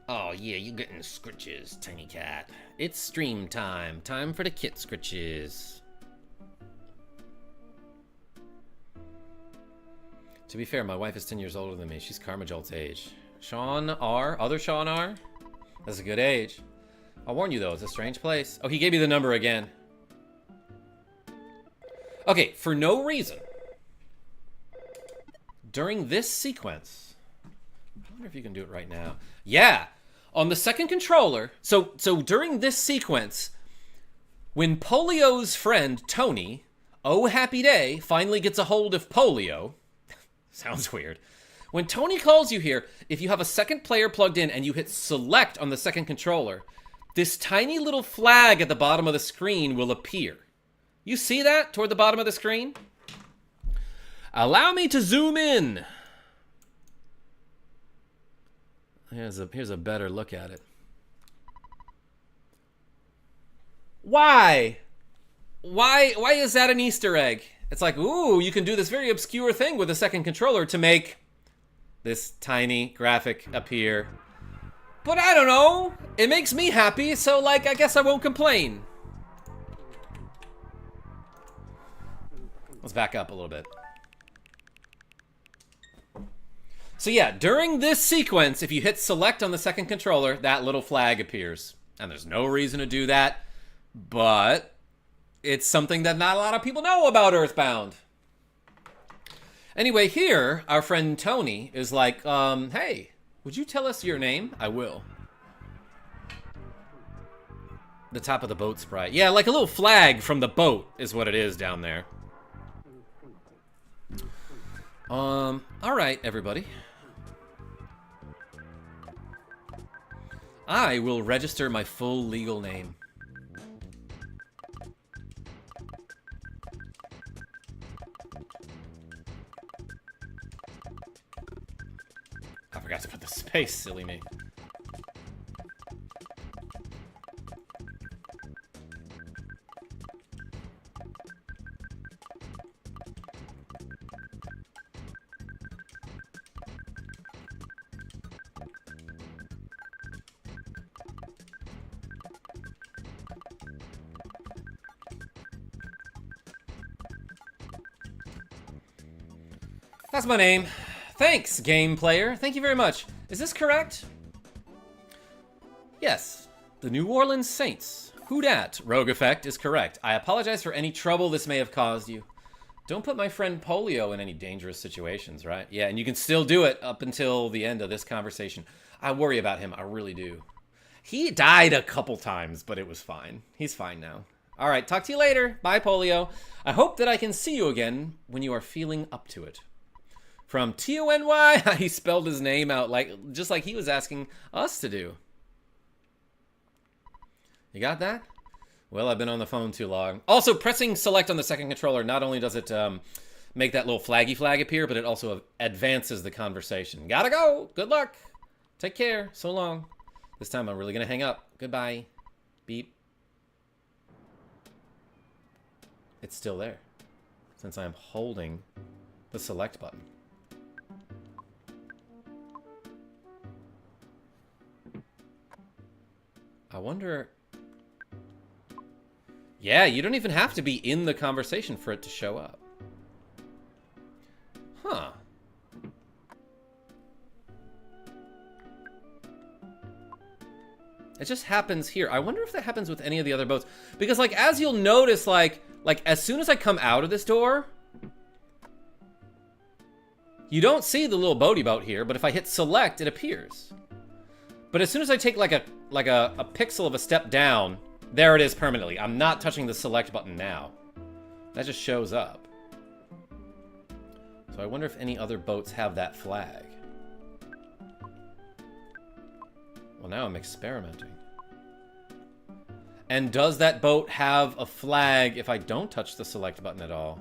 Oh, yeah, you getting scritches, tiny cat. It's stream time. Time for the kit scritches. To be fair, my wife is 10 years older than me. She's KarmaJolt's age. Sean R. Other Sean R. That's a good age. I'll warn you, though. It's a strange place. Oh, he gave me the number again. Okay, for no reason. During this sequence... I wonder if you can do it right now. Yeah! On the second controller... So during this sequence, when Polio's friend, Tony, oh happy day, finally gets a hold of Polio... Sounds weird. When Tony calls you here, if you have a second player plugged in and you hit select on the second controller, this tiny little flag at the bottom of the screen will appear. You see that toward the bottom of the screen? Allow me to zoom in. Here's a better look at it. Why? Why is that an Easter egg? It's like, ooh, you can do this very obscure thing with a second controller to make this tiny graphic appear. But I don't know. It makes me happy, so like, I guess I won't complain. Let's back up a little bit. So yeah, during this sequence, if you hit select on the second controller, that little flag appears. And there's no reason to do that, but it's something that not a lot of people know about EarthBound. Anyway, here, our friend Tony is like, hey, would you tell us your name? I will. The top of the boat sprite. Yeah, like a little flag from the boat is what it is down there. All right, everybody. I will register my full legal name. I forgot to put the space, silly me. That's my name. Thanks, game player. Thank you very much. Is this correct? Yes. The New Orleans Saints. Who dat? Rogue Effect is correct. I apologize for any trouble this may have caused you. Don't put my friend Polio in any dangerous situations, right? Yeah, and you can still do it up until the end of this conversation. I worry about him. I really do. He died a couple times, but it was fine. He's fine now. All right, talk to you later. Bye, Polio. I hope that I can see you again when you are feeling up to it. From Tony, he spelled his name out just like he was asking us to do. You got that? Well, I've been on the phone too long. Also, pressing select on the second controller, not only does it make that little flaggy flag appear, but it also advances the conversation. Gotta go. Good luck. Take care. So long. This time I'm really gonna hang up. Goodbye. Beep. It's still there, since I'm holding the select button. I wonder... Yeah, you don't even have to be in the conversation for it to show up. Huh. It just happens here. I wonder if that happens with any of the other boats. Because, like, as you'll notice, like as soon as I come out of this door, you don't see the little boaty boat here, but if I hit select, it appears. But as soon as I take like a pixel of a step down, there it is permanently. I'm not touching the select button now. That just shows up. So I wonder if any other boats have that flag. Well, now I'm experimenting. And does that boat have a flag if I don't touch the select button at all?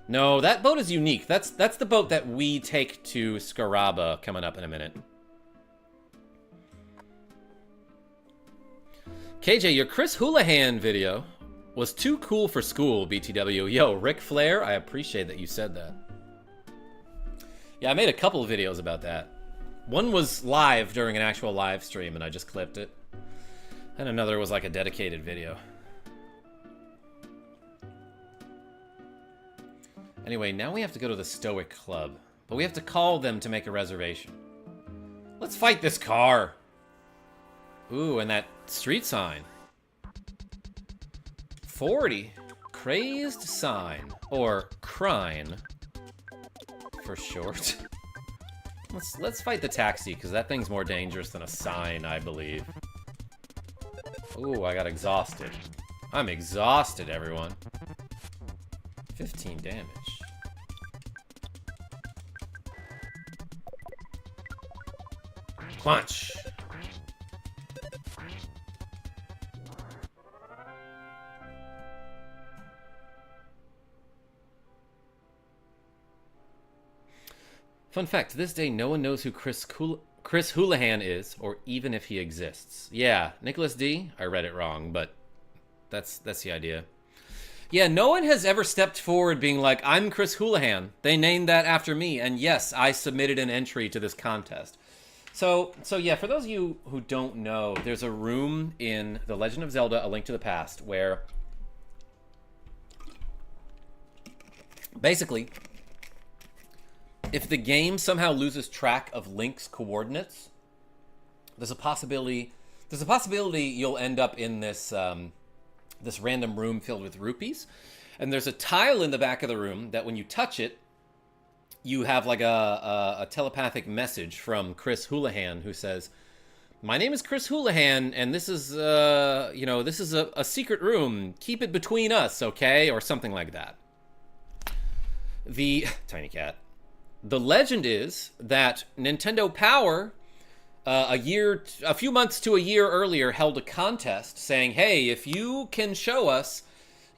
No, that boat is unique. That's the boat that we take to Scaraba coming up in a minute. KJ, your Chris Houlihan video was too cool for school, BTW. Yo, Ric Flair, I appreciate that you said that. Yeah, I made a couple of videos about that. One was live during an actual live stream, and I just clipped it. And another was like a dedicated video. Anyway, now we have to go to the Stoic Club. But we have to call them to make a reservation. Let's fight this car! Ooh, and that street sign. 40. Crazed sign. Or crine. For short. Let's fight the taxi, because that thing's more dangerous than a sign, I believe. Ooh, I got exhausted. I'm exhausted, everyone. 15 damage. Punch! Fun fact, to this day, no one knows who Chris Houlihan is, or even if he exists. Yeah, Nicholas D, I read it wrong, but that's the idea. Yeah, no one has ever stepped forward being like, I'm Chris Houlihan. They named that after me, and yes, I submitted an entry to this contest. So yeah, for those of you who don't know, there's a room in The Legend of Zelda: A Link to the Past where basically, if the game somehow loses track of Link's coordinates, there's a possibility you'll end up in this this random room filled with rupees, and there's a tile in the back of the room that when you touch it, you have like a telepathic message from Chris Houlihan who says, "My name is Chris Houlihan, and this is this is a secret room. Keep it between us, okay?" Or something like that. The tiny cat. The legend is that Nintendo Power, a few months to a year earlier, held a contest saying, "Hey, if you can show us,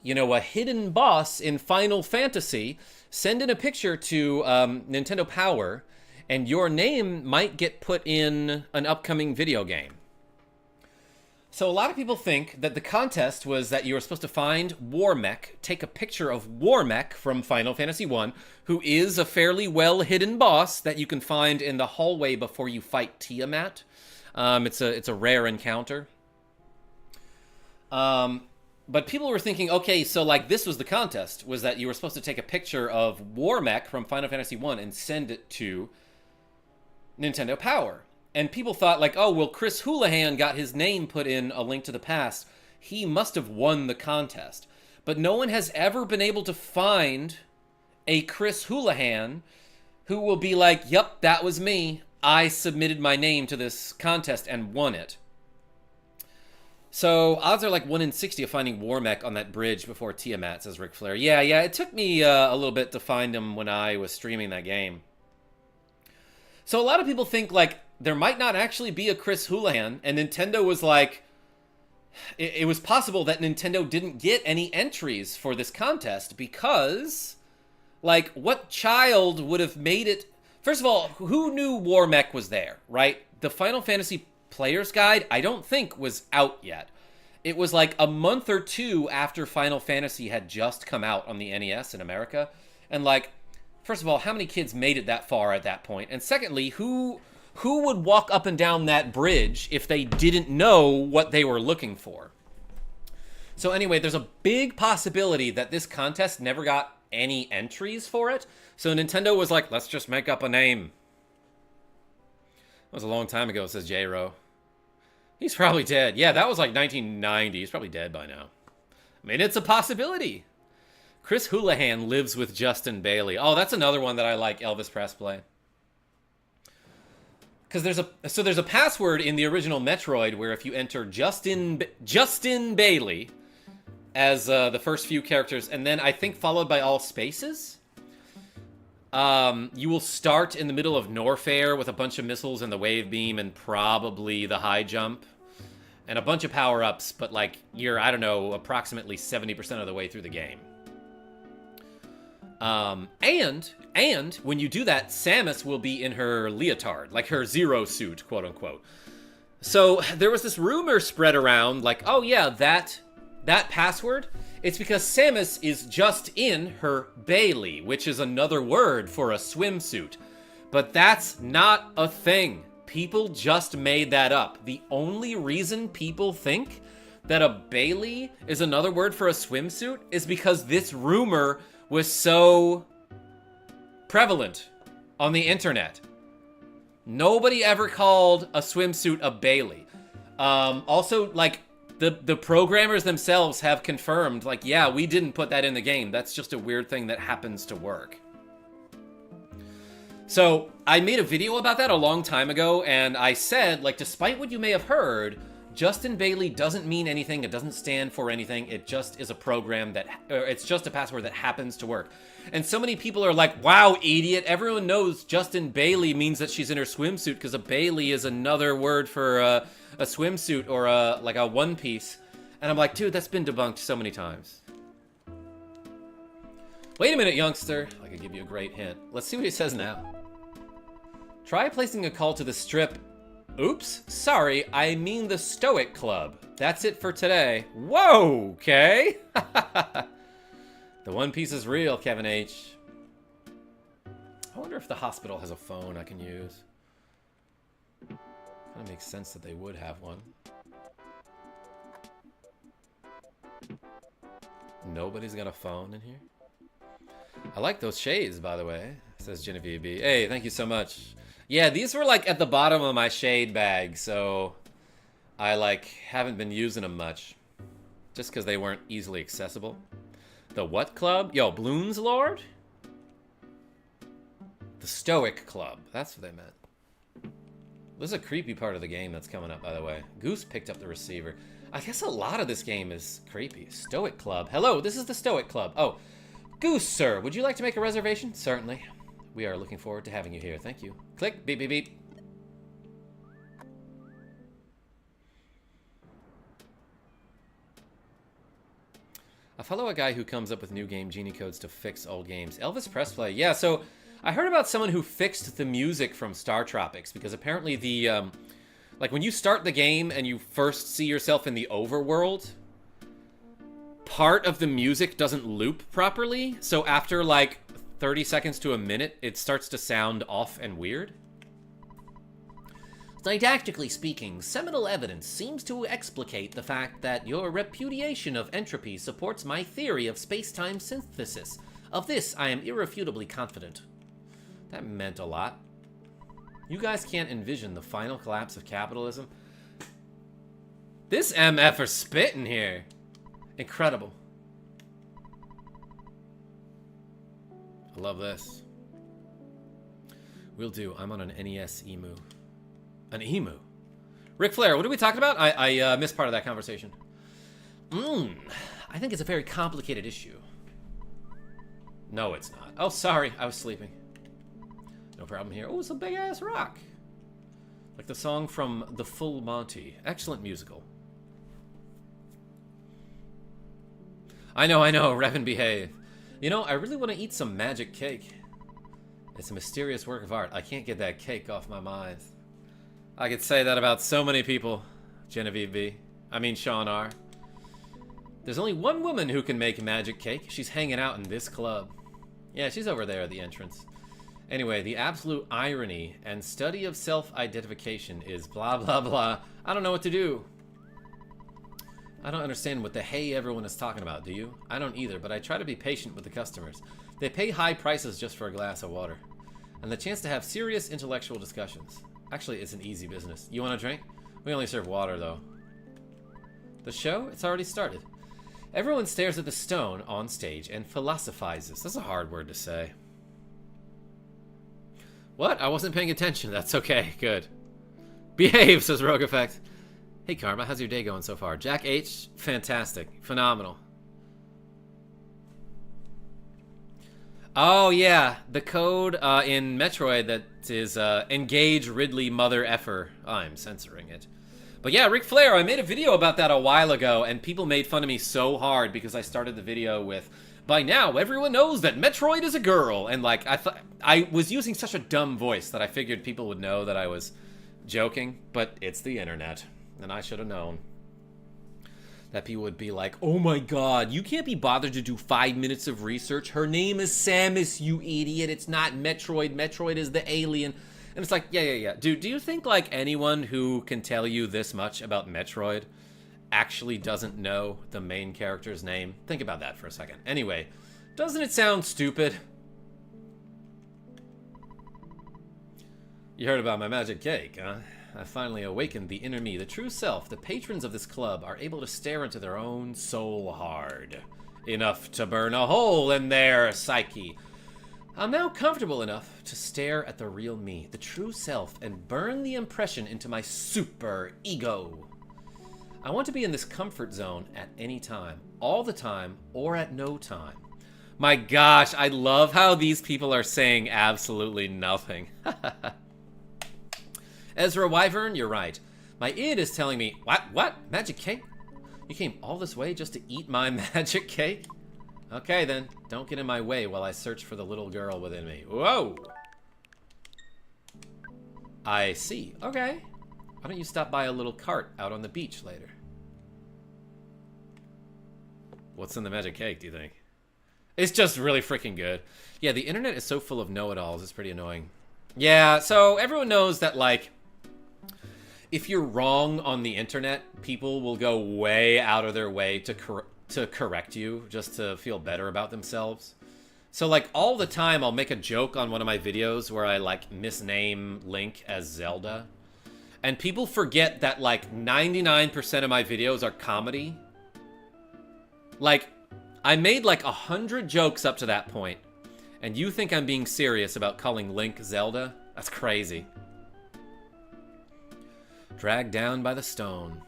a hidden boss in Final Fantasy, send in a picture to Nintendo Power, and your name might get put in an upcoming video game." So a lot of people think that the contest was that you were supposed to find Warmech, take a picture of Warmech from Final Fantasy I, who is a fairly well-hidden boss that you can find in the hallway before you fight Tiamat. It's a rare encounter. But people were thinking, okay, so like this was the contest, was that you were supposed to take a picture of Warmech from Final Fantasy I and send it to Nintendo Power. And people thought like, oh, well, Chris Houlihan got his name put in A Link to the Past. He must have won the contest. But no one has ever been able to find a Chris Houlihan who will be like, yep, that was me. I submitted my name to this contest and won it. So odds are like 1 in 60 of finding Warmech on that bridge before Tiamat, says Ric Flair. Yeah, it took me a little bit to find him when I was streaming that game. So a lot of people think like there might not actually be a Chris Houlihan, and Nintendo was like, it was possible that Nintendo didn't get any entries for this contest because, like, what child would have made it? First of all, who knew Warmech was there, right? The Final Fantasy Player's Guide, I don't think, was out yet. It was like a month or two after Final Fantasy had just come out on the NES in America. And like, first of all, how many kids made it that far at that point? And secondly, who would walk up and down that bridge if they didn't know what they were looking for? So anyway, there's a big possibility that this contest never got any entries for it. So Nintendo was like, let's just make up a name. That was a long time ago, says J-Ro. He's probably dead. Yeah, that was like 1990. He's probably dead by now. I mean, it's a possibility. Chris Houlihan lives with Justin Bailey. Oh, that's another one that I like, Elvis Presley. Because there's a password in the original Metroid where if you enter Justin Bailey as the first few characters, and then I think followed by all spaces, you will start in the middle of Norfair with a bunch of missiles and the wave beam and probably the high jump and a bunch of power-ups, but like you're, I don't know, approximately 70% of the way through the game. And when you do that, Samus will be in her leotard, like her Zero suit, quote unquote. So there was this rumor spread around, like, oh yeah, that password, it's because Samus is just in her Bailey, which is another word for a swimsuit. But that's not a thing. People just made that up. The only reason people think that a Bailey is another word for a swimsuit is because this rumor was so prevalent on the internet. Nobody ever called a swimsuit a Bailey. Also, like, the programmers themselves have confirmed, like, yeah, we didn't put that in the game. That's just a weird thing that happens to work. So, I made a video about that a long time ago, and I said, like, despite what you may have heard, Justin Bailey doesn't mean anything, it doesn't stand for anything, it just is a program that, it's just a password that happens to work. And so many people are like, wow, idiot, everyone knows Justin Bailey means that she's in her swimsuit, because a Bailey is another word for a swimsuit or like a one piece. And I'm like, dude, that's been debunked so many times. Wait a minute, youngster. I could give you a great hint. Let's see what he says now. Try placing a call to the strip. Oops, sorry, I mean the Stoic Club. That's it for today. Whoa, okay. The One Piece is real, Kevin H. I wonder if the hospital has a phone I can use. Kind of makes sense that they would have one. Nobody's got a phone in here? I like those shades, by the way, says Genevieve B. Hey, thank you so much. Yeah, these were like at the bottom of my shade bag, so I like haven't been using them much. Just because they weren't easily accessible. The what club? Yo, Bloons Lord? The Stoic Club. That's what they meant. This is a creepy part of the game that's coming up, by the way. Goose picked up the receiver. I guess a lot of this game is creepy. Stoic Club. Hello, this is the Stoic Club. Oh, Goose, sir, would you like to make a reservation? Certainly. We are looking forward to having you here. Thank you. Click. Beep, beep, beep. I follow a guy who comes up with new game genie codes to fix old games. Elvis Presley. Yeah, so I heard about someone who fixed the music from Star Tropics because apparently the, like when you start the game and you first see yourself in the overworld, part of the music doesn't loop properly. So after like 30 seconds to a minute, it starts to sound off and weird. Didactically speaking, seminal evidence seems to explicate the fact that your repudiation of entropy supports my theory of space-time synthesis. Of this, I am irrefutably confident. That meant a lot. You guys can't envision the final collapse of capitalism. This MF are spitting here. Incredible. I love this. Will do. I'm on an NES emu. An emu? Ric Flair, what are we talking about? I missed part of that conversation. I think it's a very complicated issue. No, it's not. Oh, sorry. I was sleeping. No problem here. Oh, it's a big-ass rock. Like the song from The Full Monty. Excellent musical. I know. Revan, behave. You know, I really want to eat some magic cake. It's a mysterious work of art. I can't get that cake off my mind. I could say that about so many people. Genevieve B. I mean Sean R. There's only one woman who can make magic cake. She's hanging out in this club. Yeah, she's over there at the entrance. Anyway, the absolute irony and study of self-identification is blah, blah, blah. I don't know what to do. I don't understand what the hey everyone is talking about, do you? I don't either, but I try to be patient with the customers. They pay high prices just for a glass of water. And the chance to have serious intellectual discussions. Actually, it's an easy business. You want a drink? We only serve water, though. The show? It's already started. Everyone stares at the stone on stage and philosophizes. That's a hard word to say. What? I wasn't paying attention. That's okay. Good. Behave, says Rogue Effect. Hey, Karma. How's your day going so far? Jack H. Fantastic. Phenomenal. Oh, yeah. The code in Metroid that is engage Ridley mother effer. I'm censoring it. But yeah, Ric Flair, I made a video about that a while ago, and people made fun of me so hard because I started the video with, by now, everyone knows that Metroid is a girl. And, like, I was using such a dumb voice that I figured people would know that I was joking. But it's the internet, and I should have known. that people would be like, oh my god, you can't be bothered to do 5 minutes of research. Her name is Samus, you idiot. It's not Metroid. Metroid is the alien. And it's like, yeah. Dude, do you think like anyone who can tell you this much about Metroid actually doesn't know the main character's name? Think about that for a second. Anyway, doesn't it sound stupid? You heard about my magic cake, huh? I finally awakened the inner me, the true self. The patrons of this club are able to stare into their own soul hard. Enough to burn a hole in their psyche. I'm now comfortable enough to stare at the real me, the true self, and burn the impression into my super ego. I want to be in this comfort zone at any time, all the time, or at no time. My gosh, I love how these people are saying absolutely nothing. Ezra Wyvern, you're right. My id is telling me, what? Magic cake? You came all this way just to eat my magic cake? Okay then, don't get in my way while I search for the little girl within me. Whoa! I see. Okay. Why don't you stop by a little cart out on the beach later? What's in the magic cake, do you think? It's just really freaking good. Yeah, the internet is so full of know-it-alls, it's pretty annoying. Yeah, so everyone knows that, like, if you're wrong on the internet, people will go way out of their way to correct you just to feel better about themselves. So, like, all the time I'll make a joke on one of my videos where I, like, misname Link as Zelda. And people forget that, like, 99% of my videos are comedy. Like, I made, like, 100 jokes up to that point. And you think I'm being serious about calling Link Zelda? That's crazy. Dragged down by the stone.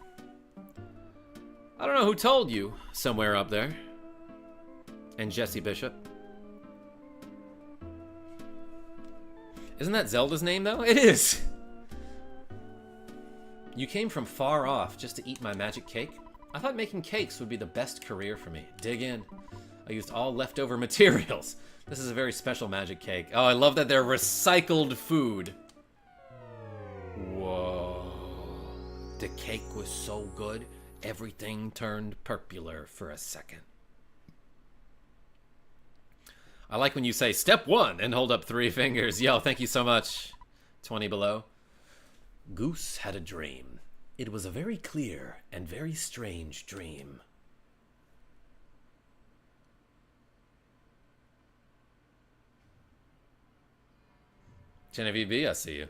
I don't know who told you, somewhere up there. And Jesse Bishop. Isn't that Zelda's name, though? It is! You came from far off just to eat my magic cake? I thought making cakes would be the best career for me. Dig in. I used all leftover materials. This is a very special magic cake. Oh, I love that they're recycled food. Whoa. The cake was so good, everything turned purpular for a second. I like when you say, step 1, and hold up 3 fingers. Yo, thank you so much. 20 below. Goose had a dream. It was a very clear and very strange dream. Genevieve B, I see you.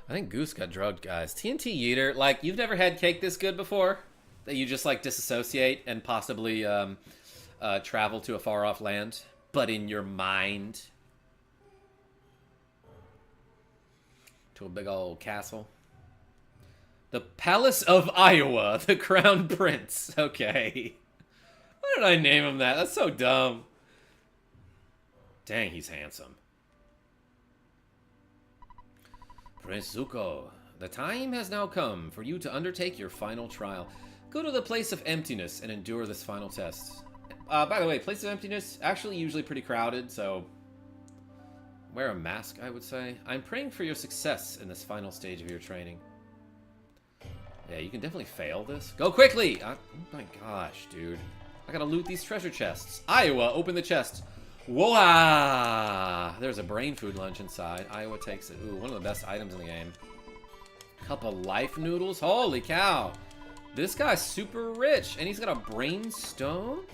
I think Goose got drugged, guys. TNT Yeeter, like, you've never had cake this good before? That you just, like, disassociate and possibly travel to a far-off land, but in your mind. To a big old castle. The Palace of Iowa, the Crown Prince. Okay. Why did I name him that? That's so dumb. Dang, he's handsome. Prince Zuko, the time has now come for you to undertake your final trial. Go to the place of emptiness and endure this final test. By the way, place of emptiness, actually usually pretty crowded, so wear a mask, I would say. I'm praying for your success in this final stage of your training. Yeah, you can definitely fail this. Go quickly! Oh my gosh, dude. I gotta loot these treasure chests. Iowa, open the chest. Whoa! There's a brain food lunch inside. Iowa takes it. Ooh, one of the best items in the game. Cup of life noodles. Holy cow! This guy's super rich, and he's got a brain stone?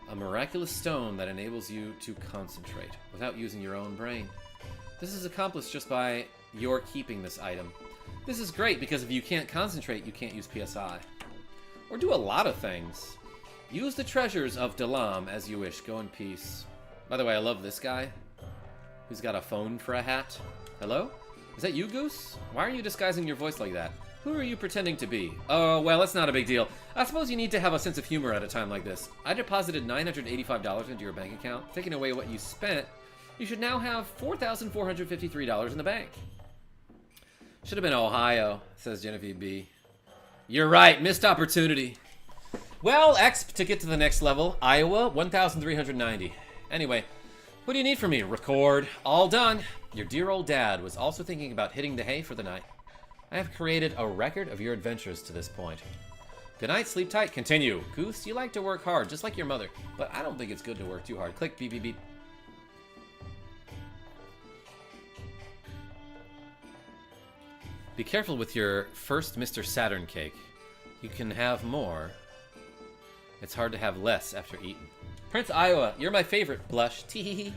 A miraculous stone that enables you to concentrate without using your own brain. This is accomplished just by your keeping this item. This is great because if you can't concentrate, you can't use PSI. Or do a lot of things. Use the treasures of Dalaam as you wish. Go in peace. By the way, I love this guy. Who's got a phone for a hat. Hello? Is that you, Goose? Why are you disguising your voice like that? Who are you pretending to be? Oh, well, it's not a big deal. I suppose you need to have a sense of humor at a time like this. I deposited $985 into your bank account. Taking away what you spent, you should now have $4,453 in the bank. Should have been Ohio, says Genevieve B. You're right, missed opportunity. Well, X to get to the next level. Iowa, 1,390. Anyway, What do you need from me? Record. All done. Your dear old dad was also thinking about hitting the hay for the night. I have created a record of your adventures to this point. Good night, sleep tight. Continue. Goose, you like to work hard, just like your mother. But I don't think it's good to work too hard. Click, beep, beep, beep. Be careful with your first Mr. Saturn cake. You can have more. It's hard to have less after eating. Prince Iowa, you're my favorite. Blush. Tee.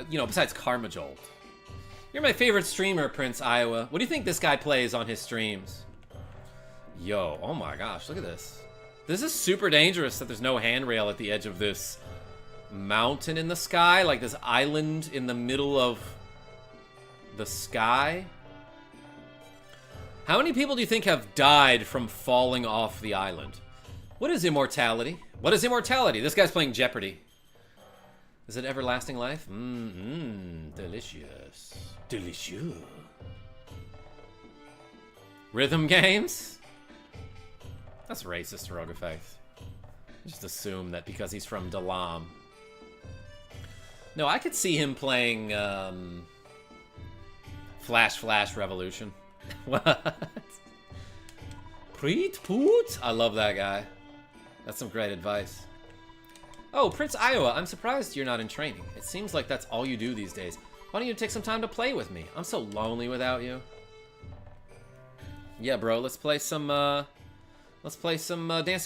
You know, besides KarmaJolt. You're my favorite streamer, Prince Iowa. What do you think this guy plays on his streams? Yo, oh my gosh, look at this. This is super dangerous that there's no handrail at the edge of this mountain in the sky, like this island in the middle of the sky. How many people do you think have died from falling off the island? What is immortality? What is immortality? This guy's playing Jeopardy. Is it everlasting life? Delicious. Delicious. Rhythm games? That's racist, Rogue Effect. Just assume that because he's from Dalaam. No, I could see him playing Flash Revolution. What? Preet Poot? I love that guy. That's some great advice. Oh, Prince Iowa, I'm surprised you're not in training. It seems like that's all you do these days. Why don't you take some time to play with me? I'm so lonely without you. Yeah, bro, let's play some Dance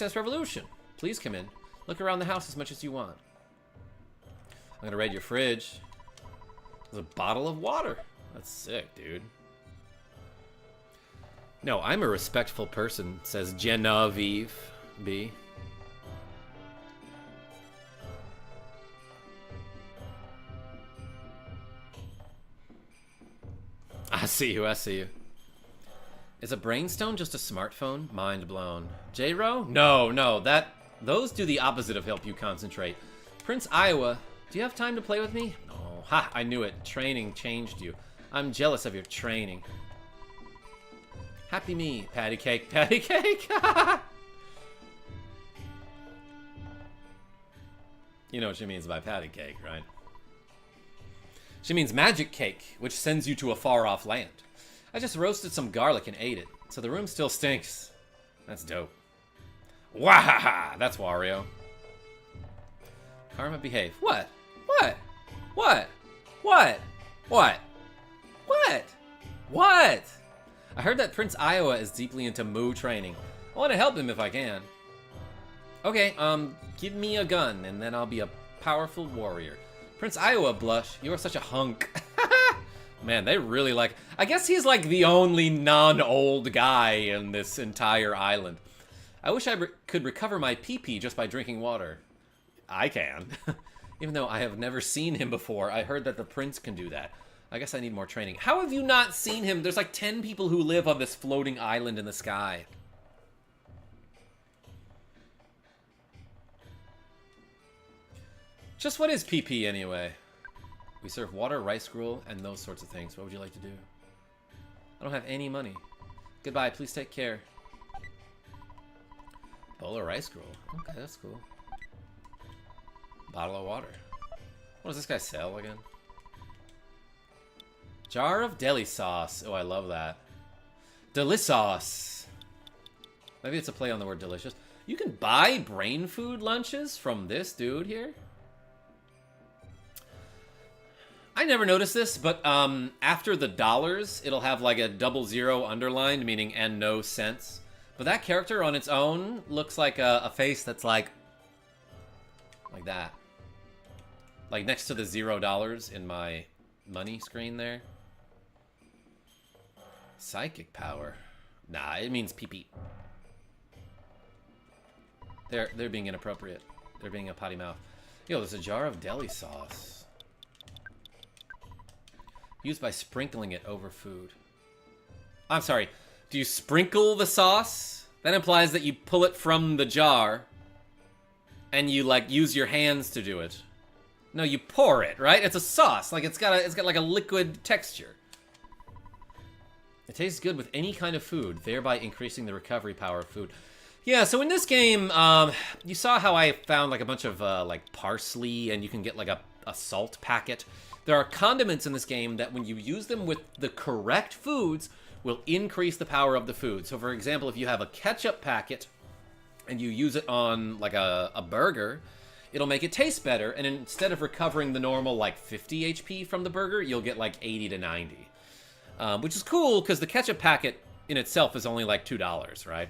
Dance Revolution. Please come in. Look around the house as much as you want. I'm gonna raid your fridge. There's a bottle of water. That's sick, dude. No, I'm a respectful person, says Genevieve B. I see you, I see you. Is a brainstone just a smartphone? Mind blown. J-Ro? No, those do the opposite of help you concentrate. Prince Iowa, do you have time to play with me? No. Ha, I knew it. Training changed you. I'm jealous of your training. Happy me, patty cake, patty cake. You know what she means by patty cake, right? She means magic cake, which sends you to a far-off land. I just roasted some garlic and ate it, so the room still stinks. That's dope. Wahaha! That's Wario. Karma, behave. What? What? What? What? What? What? What? I heard that Prince Iowa is deeply into Moo training. I want to help him if I can. Okay, give me a gun, and then I'll be a powerful warrior. Prince Iowa, Blush, you are such a hunk. Man, they really like... I guess he's like the only non-old guy in this entire island. I wish I could recover my pee-pee just by drinking water. I can. Even though I have never seen him before, I heard that the prince can do that. I guess I need more training. How have you not seen him? There's like 10 people who live on this floating island in the sky. Just what is PP anyway? We serve water, rice gruel, and those sorts of things. What would you like to do? I don't have any money. Goodbye, please take care. Bowl of rice gruel. Okay, that's cool. Bottle of water. What does this guy sell again? Jar of deli sauce. Oh, I love that. Delisauce. Maybe it's a play on the word delicious. You can buy brain food lunches from this dude here? I never noticed this, but after the dollars, it'll have like a 00 underlined, meaning and no cents. But that character on its own looks like a face that's like that. Like next to the $0 in my money screen there. Psychic power. Nah, it means pee-pee. They're being inappropriate. They're being a potty mouth. Yo, there's a jar of deli sauce. Used by sprinkling it over food. I'm sorry. Do you sprinkle the sauce? That implies that you pull it from the jar and you like use your hands to do it. No, you pour it, right? It's a sauce. Like it's got like a liquid texture. It tastes good with any kind of food, thereby increasing the recovery power of food. Yeah, so in this game, you saw how I found like a bunch of like parsley, and you can get like a a salt packet. There are condiments in this game that when you use them with the correct foods will increase the power of the food. So for example, if you have a ketchup packet and you use it on like a burger, it'll make it taste better, and instead of recovering the normal like 50 HP from the burger, you'll get like 80 to 90. Which is cool because the ketchup packet in itself is only like $2, right?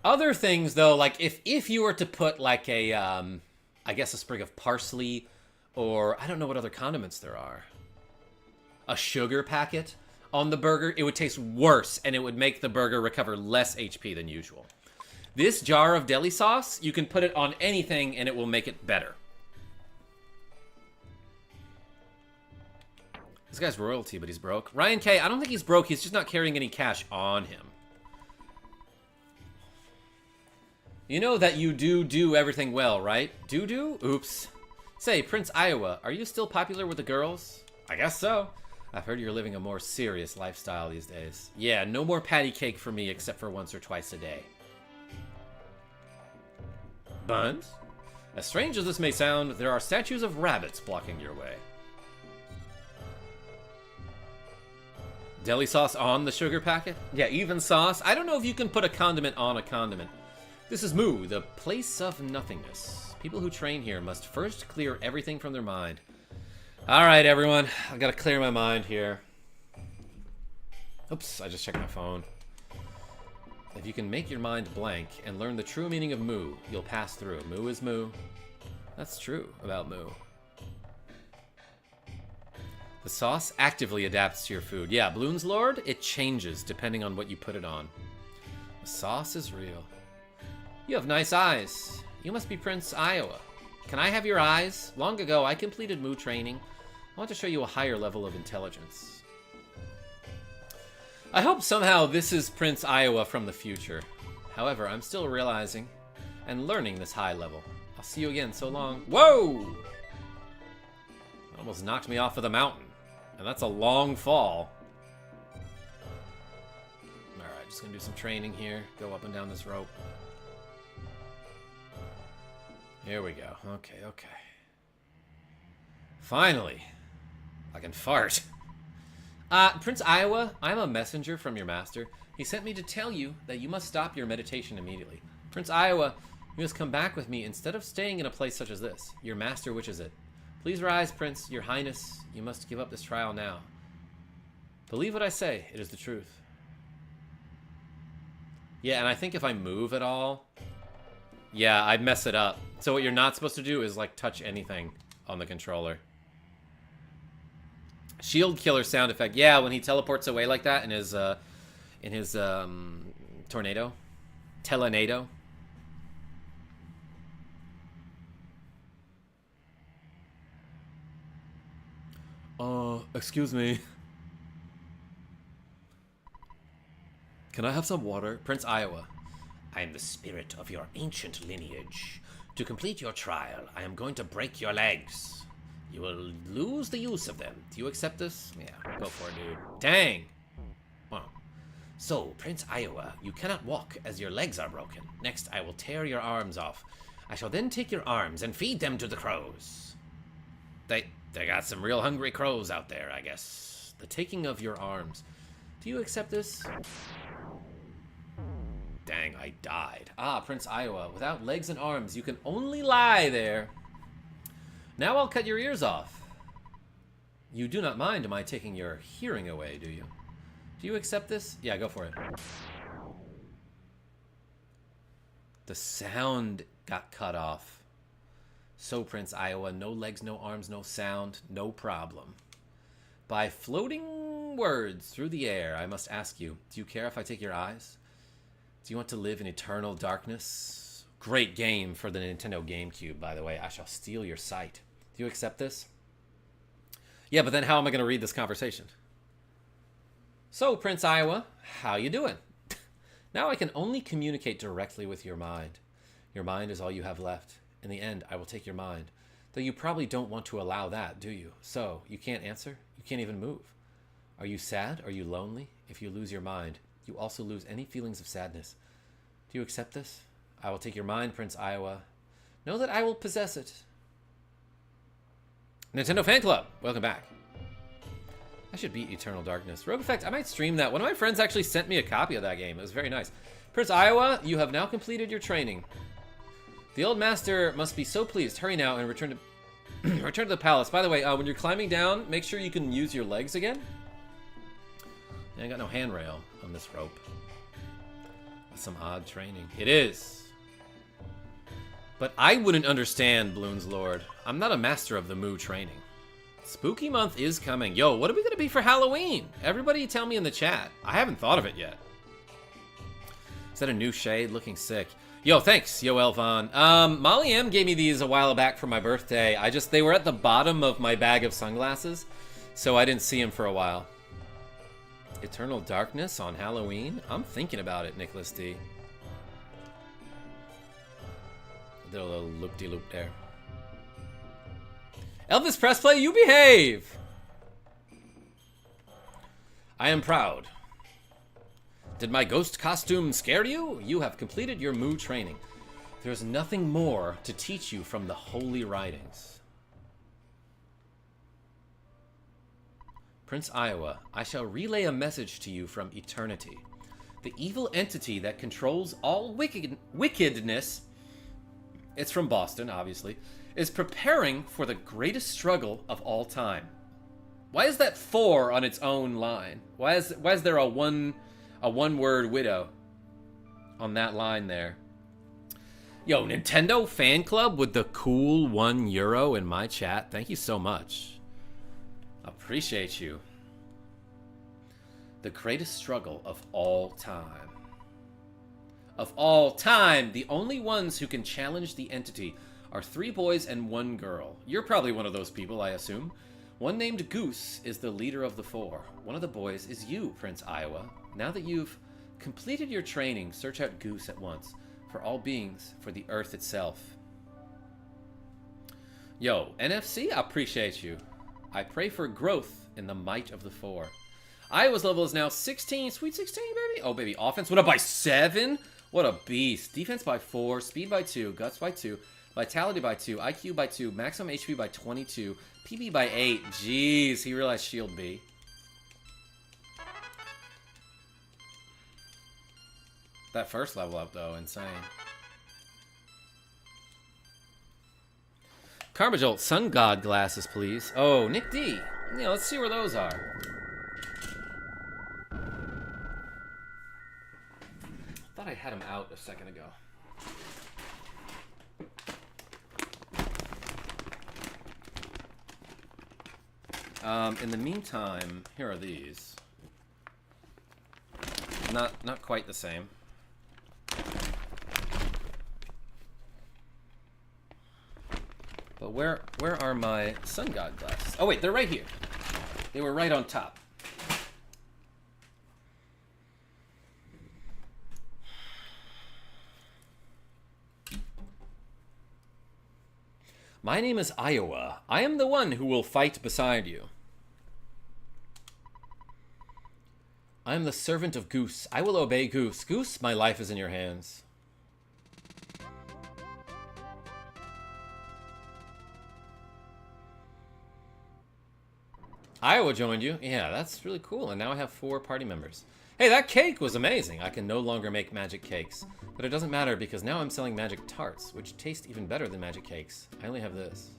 Other things though, like if you were to put like a I guess a sprig of parsley, or I don't know what other condiments there are, a sugar packet on the burger, it would taste worse and it would make the burger recover less HP than usual. This jar of deli sauce, you can put it on anything and it will make it better. This guy's royalty, but he's broke. Ryan K, I don't think he's broke, he's just not carrying any cash on him. You know that you do everything well, right? Do? Oops. Say, Prince Iowa, are you still popular with the girls? I guess so. I've heard you're living a more serious lifestyle these days. Yeah, no more patty cake for me except for once or twice a day. Buns? As strange as this may sound, there are statues of rabbits blocking your way. Deli sauce on the sugar packet? Yeah, even sauce. I don't know if you can put a condiment on a condiment. This is Moo, the place of nothingness. People who train here must first clear everything from their mind. Alright, everyone. I've got to clear my mind here. Oops, I just checked my phone. If you can make your mind blank and learn the true meaning of Moo, you'll pass through. Moo is Moo. That's true about Moo. The sauce actively adapts to your food. Yeah, Bloons Lord, it changes depending on what you put it on. The sauce is real. You have nice eyes. You must be Prince Iowa. Can I have your eyes? Long ago, I completed Moo training. I want to show you a higher level of intelligence. I hope somehow this is Prince Iowa from the future. However, I'm still realizing and learning this high level. I'll see you again so long. Whoa! Almost knocked me off of the mountain. And that's a long fall. Alright, just gonna do some training here. Go up and down this rope. Here we go. Okay. Finally. I can fart. Prince Iowa, I'm a messenger from your master. He sent me to tell you that you must stop your meditation immediately. Prince Iowa, you must come back with me instead of staying in a place such as this. Your master wishes it. Please rise, Prince. Your Highness, you must give up this trial now. Believe what I say. It is the truth. Yeah, and I think if I move at all, yeah, I'd mess it up. So what you're not supposed to do is, like, touch anything on the controller. Shield killer sound effect. Yeah, when he teleports away like that in his tornado. Telenado. Excuse me. Can I have some water? Prince Iowa. I am the spirit of your ancient lineage. To complete your trial, I am going to break your legs. You will lose the use of them. Do you accept this? Yeah, go for it, dude. Dang! Wow. So, Prince Iowa, you cannot walk as your legs are broken. Next, I will tear your arms off. I shall then take your arms and feed them to the crows. They got some real hungry crows out there, I guess. The taking of your arms. Do you accept this? Dang, I died. Ah, Prince Iowa, without legs and arms, you can only lie there. Now I'll cut your ears off. You do not mind my taking your hearing away, do you? Do you accept this? Yeah, go for it. The sound got cut off. So, Prince Iowa, no legs, no arms, no sound, no problem. By floating words through the air, I must ask you, do you care if I take your eyes? Do you want to live in eternal darkness? Great game for the Nintendo GameCube, by the way. I shall steal your sight. Do you accept this? Yeah, but then how am I going to read this conversation? So, Prince Iowa, how you doing? Now I can only communicate directly with your mind. Your mind is all you have left. In the end, I will take your mind. Though you probably don't want to allow that, do you? So, you can't answer? You can't even move. Are you sad? Are you lonely? If you lose your mind, you also lose any feelings of sadness. Do you accept this? I will take your mind, Prince Iowa. Know that I will possess it. Nintendo Fan Club, welcome back. I should beat Eternal Darkness. Rogue Effect, I might stream that. One of my friends actually sent me a copy of that game. It was very nice. Prince Iowa, you have now completed your training. The old master must be so pleased. Hurry now and return to return to the palace. By the way, when you're climbing down, make sure you can use your legs again. I got no handrail on this rope. That's some odd training. It is. But I wouldn't understand, Bloon's Lord. I'm not a master of the Moo training. Spooky month is coming. Yo, what are we going to be for Halloween? Everybody tell me in the chat. I haven't thought of it yet. Is that a new shade? Looking sick. Yo, thanks, Yo Elvon. Molly M gave me these a while back for my birthday. They were at the bottom of my bag of sunglasses, so I didn't see them for a while. Eternal Darkness on Halloween? I'm thinking about it, Nicholas D. Did a little loop-de-loop there. Elvis Pressplay, you behave! I am proud. Did my ghost costume scare you? You have completed your Moo training. There's nothing more to teach you from the holy writings. Prince Iowa, I shall relay a message to you from eternity. The evil entity that controls all wickedness, it's from Boston, obviously, is preparing for the greatest struggle of all time. Why is that 4 on its own line? Why is there a one-word widow on that line there? Yo, Nintendo Fan Club with the cool €1 in my chat. Thank you so much. Appreciate you. The greatest struggle of all time. Of all time, the only ones who can challenge the entity are 3 boys and 1 girl. You're probably one of those people, I assume. One named Goose is the leader of the 4. One of the boys is you, Prince Iowa. Now that you've completed your training, search out Goose at once. For all beings, for the earth itself. Yo, NFC, I appreciate you. I pray for growth in the might of the 4. Iowa's level is now 16. Sweet 16, baby. Oh, baby. Offense went up by 7. What a beast. Defense by 4. Speed by 2. Guts by 2. Vitality by 2. IQ by 2. Maximum HP by 22. PP by 8. Jeez, he realized shield B. That first level up, though, insane. KarmaJolt, Sun God glasses, please. Oh, Nick D. Yeah, let's see where those are. Thought I had them out a second ago. In the meantime, here are these. Not quite the same. But where are my Sun God glasses? Oh wait, they're right here. They were right on top. My name is Iowa. I am the one who will fight beside you. I am the servant of Goose. I will obey Goose. Goose, my life is in your hands. Iowa joined you. Yeah, that's really cool. And now I have 4 party members. Hey, that cake was amazing. I can no longer make magic cakes. But it doesn't matter because now I'm selling magic tarts, which taste even better than magic cakes. I only have this.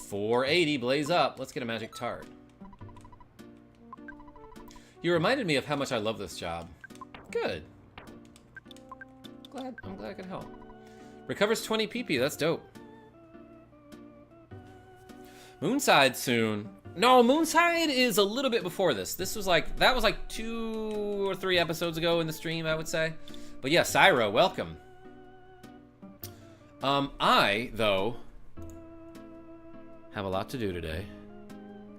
480, blaze up. Let's get a magic tart. You reminded me of how much I love this job. Good. I'm glad I could help. Recovers 20 PP. That's dope. Moonside soon. No, Moonside is a little bit before this. That was like 2 or 3 episodes ago in the stream, I would say. But yeah, Syra, welcome. I, though, have a lot to do today.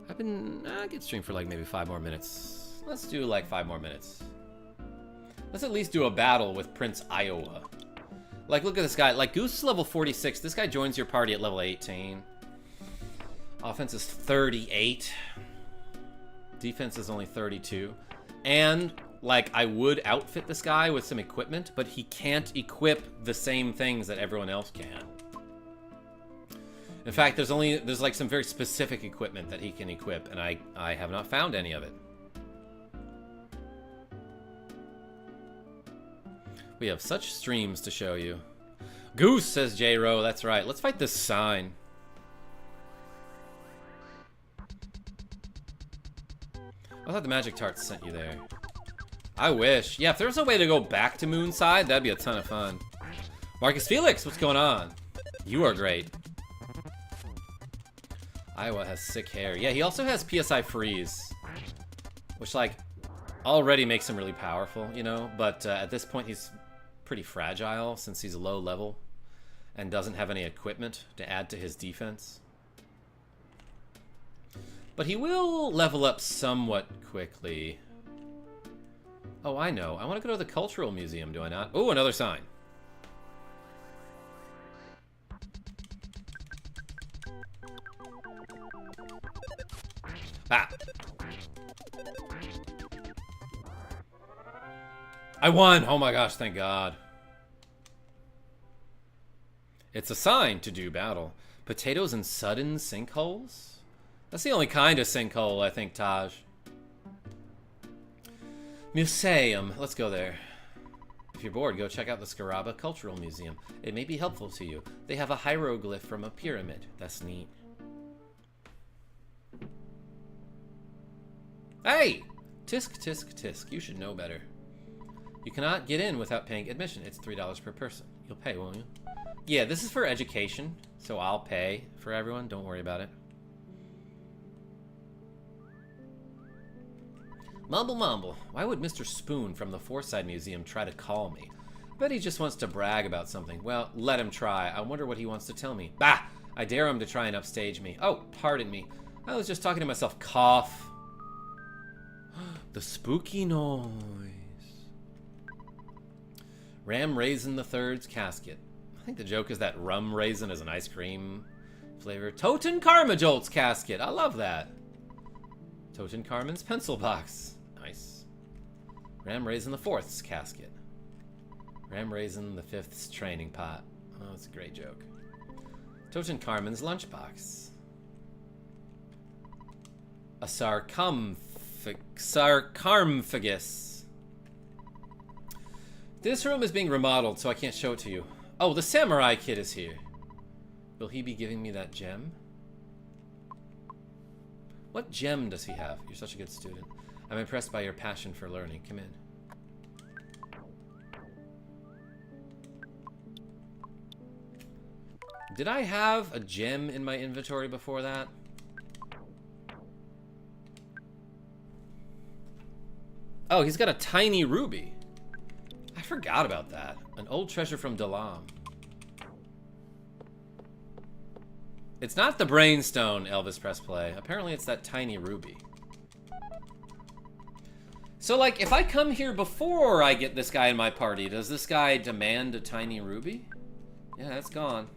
I could stream for like maybe 5 more minutes. Let's do like 5 more minutes. Let's at least do a battle with Prince Iowa. Like, look at this guy. Like, Goose is level 46. This guy joins your party at level 18. Offense is 38. Defense is only 32. And, like, I would outfit this guy with some equipment, but he can't equip the same things that everyone else can. In fact, there's like some very specific equipment that he can equip, and I have not found any of it. We have such streams to show you. Goose, says J-Ro. That's right. Let's fight this sign. I thought the magic tarts sent you there. I wish. Yeah, if there was a way to go back to Moonside, that'd be a ton of fun. Marcus Felix, what's going on? You are great. Iowa has sick hair. Yeah, he also has PSI Freeze, which, like, already makes him really powerful, you know? But at this point, he's pretty fragile since he's low level and doesn't have any equipment to add to his defense. But he will level up somewhat quickly. Oh, I know. I want to go to the Cultural Museum, do I not? Oh, another sign. Ah. I won! Oh my gosh, thank God. It's a sign to do battle. Potatoes and sudden sinkholes? That's the only kind of sinkhole, I think, Taj. Museum. Let's go there. If you're bored, go check out the Scaraba Cultural Museum. It may be helpful to you. They have a hieroglyph from a pyramid. That's neat. Hey! Tisk, tisk, tisk. You should know better. You cannot get in without paying admission. It's $3 per person. You'll pay, won't you? Yeah, this is for education, so I'll pay for everyone. Don't worry about it. Mumble mumble. Why would Mr. Spoon from the Forsyth Museum try to call me? I bet he just wants to brag about something. Well, let him try. I wonder what he wants to tell me. Bah! I dare him to try and upstage me. Oh, pardon me. I was just talking to myself. Cough. The spooky noise. Ram Raisin the Third's casket. I think the joke is that rum raisin is an ice cream flavor. Toten KarmaJolt's casket. I love that. Toten Carmen's pencil box. Nice. Ram Raisin the Fourth's casket. Ram Raisin the Fifth's training pot. Oh, that's a great joke. Toten Carmen's lunchbox. A sarcophagus. This room is being remodeled, so I can't show it to you. Oh, the samurai kid is here. Will he be giving me that gem? What gem does he have? You're such a good student. I'm impressed by your passion for learning. Come in. Did I have a gem in my inventory before that? Oh, he's got a tiny ruby. I forgot about that. An old treasure from Dalaam. It's not the Brainstone, Elvis Press Play. Apparently it's that tiny ruby. So, like, if I come here before I get this guy in my party, does this guy demand a tiny ruby? Yeah, that's gone.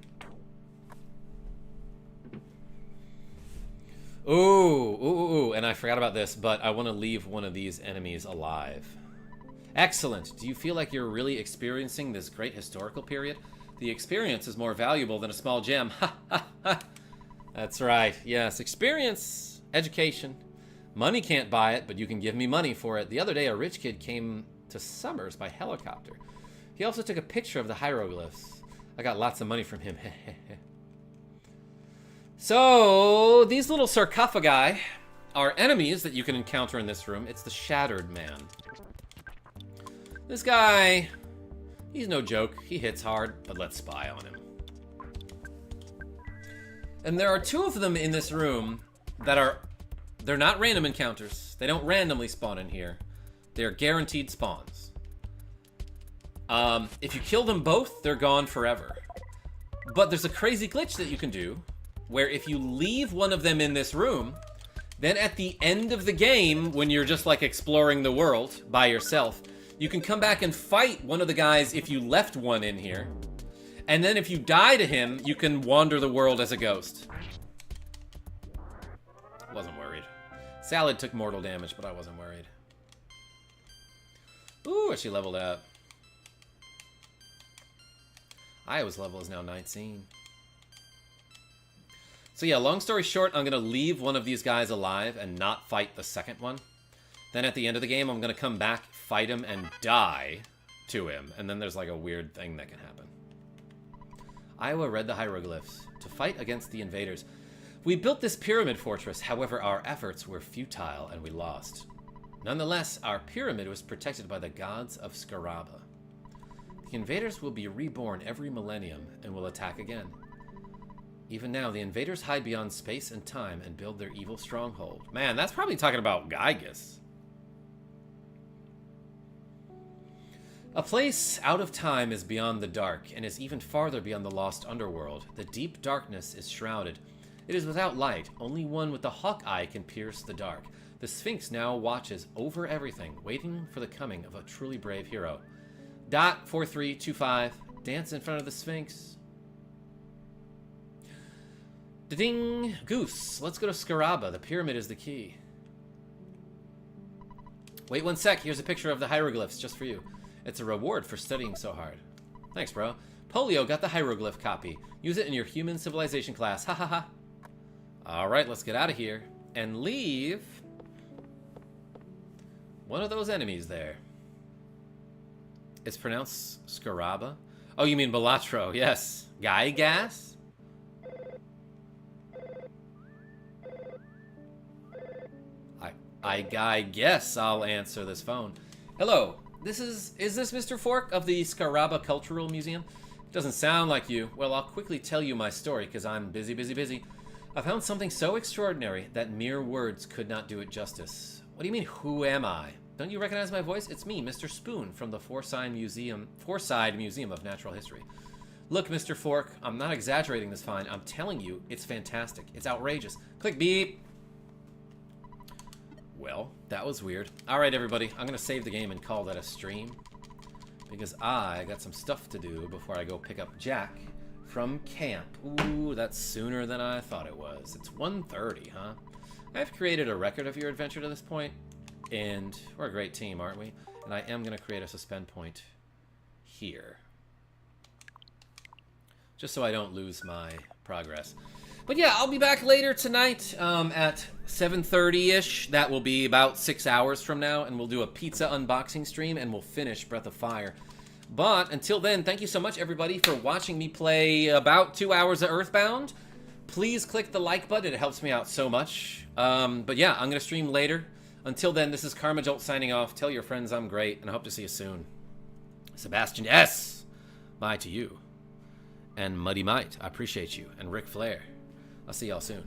Ooh, and I forgot about this, but I want to leave one of these enemies alive. Excellent. Do you feel like you're really experiencing this great historical period? The experience is more valuable than a small gem. Ha ha ha. That's right. Yes, experience, education. Money can't buy it, but you can give me money for it. The other day, a rich kid came to Summers by helicopter. He also took a picture of the hieroglyphs. I got lots of money from him. So, these little sarcophagi are enemies that you can encounter in this room. It's the Shattered Man. This guy, he's no joke. He hits hard, but let's spy on him. And there are two of them in this room that are, they're not random encounters. They don't randomly spawn in here. They're guaranteed spawns. If you kill them both, they're gone forever. But there's a crazy glitch that you can do where if you leave one of them in this room, then at the end of the game, when you're just like exploring the world by yourself, you can come back and fight one of the guys if you left one in here. And then if you die to him, you can wander the world as a ghost. Wasn't worried. Salad took mortal damage, but I wasn't worried. Ooh, she leveled up. Iowa's level is now 19. So yeah, long story short, I'm going to leave one of these guys alive and not fight the second one. Then at the end of the game, I'm going to come back, fight him, and die to him. And then there's like a weird thing that can happen. Iowa read the hieroglyphs. To fight against the invaders. We built this pyramid fortress, however our efforts were futile and we lost. Nonetheless, our pyramid was protected by the gods of Scaraba. The invaders will be reborn every millennium and will attack again. Even now, the invaders hide beyond space and time and build their evil stronghold. Man, that's probably talking about Gygas. A place out of time is beyond the dark, and is even farther beyond the lost underworld. The deep darkness is shrouded. It is without light. Only one with the hawk eye can pierce the dark. The Sphinx now watches over everything, waiting for the coming of a truly brave hero. Dot 4325. Dance in front of the Sphinx. Da-ding! Goose, let's go to Scaraba. The pyramid is the key. Wait 1 sec. Here's a picture of the hieroglyphs just for you. It's a reward for studying so hard. Thanks, bro. Polio got the hieroglyph copy. Use it in your human civilization class. Ha ha ha. Alright, let's get out of here. And leave one of those enemies there. It's pronounced Scaraba. Oh, you mean Balatro. Yes. Gygas? I guess I'll answer this phone. Hello. Is this Mr. Fork of the Scaraba Cultural Museum? Doesn't sound like you. Well, I'll quickly tell you my story, because I'm busy. I found something so extraordinary that mere words could not do it justice. What do you mean, who am I? Don't you recognize my voice? It's me, Mr. Spoon, from the Forside Museum of Natural History. Look, Mr. Fork, I'm not exaggerating this find. I'm telling you, it's fantastic. It's outrageous. Click beep. Well, that was weird. Alright, everybody. I'm going to save the game and call that a stream. Because I got some stuff to do before I go pick up Jack from camp. Ooh, that's sooner than I thought it was. It's 1:30, huh? I've created a record of your adventure to this point. And we're a great team, aren't we? And I am going to create a suspend point here. Just so I don't lose my progress. But yeah, I'll be back later tonight at 7:30-ish. That will be about 6 hours from now, and we'll do a pizza unboxing stream, and we'll finish Breath of Fire. But until then, thank you so much, everybody, for watching me play about 2 hours of EarthBound. Please click the like button. It helps me out so much. But yeah, I'm going to stream later. Until then, this is KarmaJolt signing off. Tell your friends I'm great, and I hope to see you soon. Sebastian S. Bye to you. And Muddy Might, I appreciate you. And Ric Flair. I'll see y'all soon.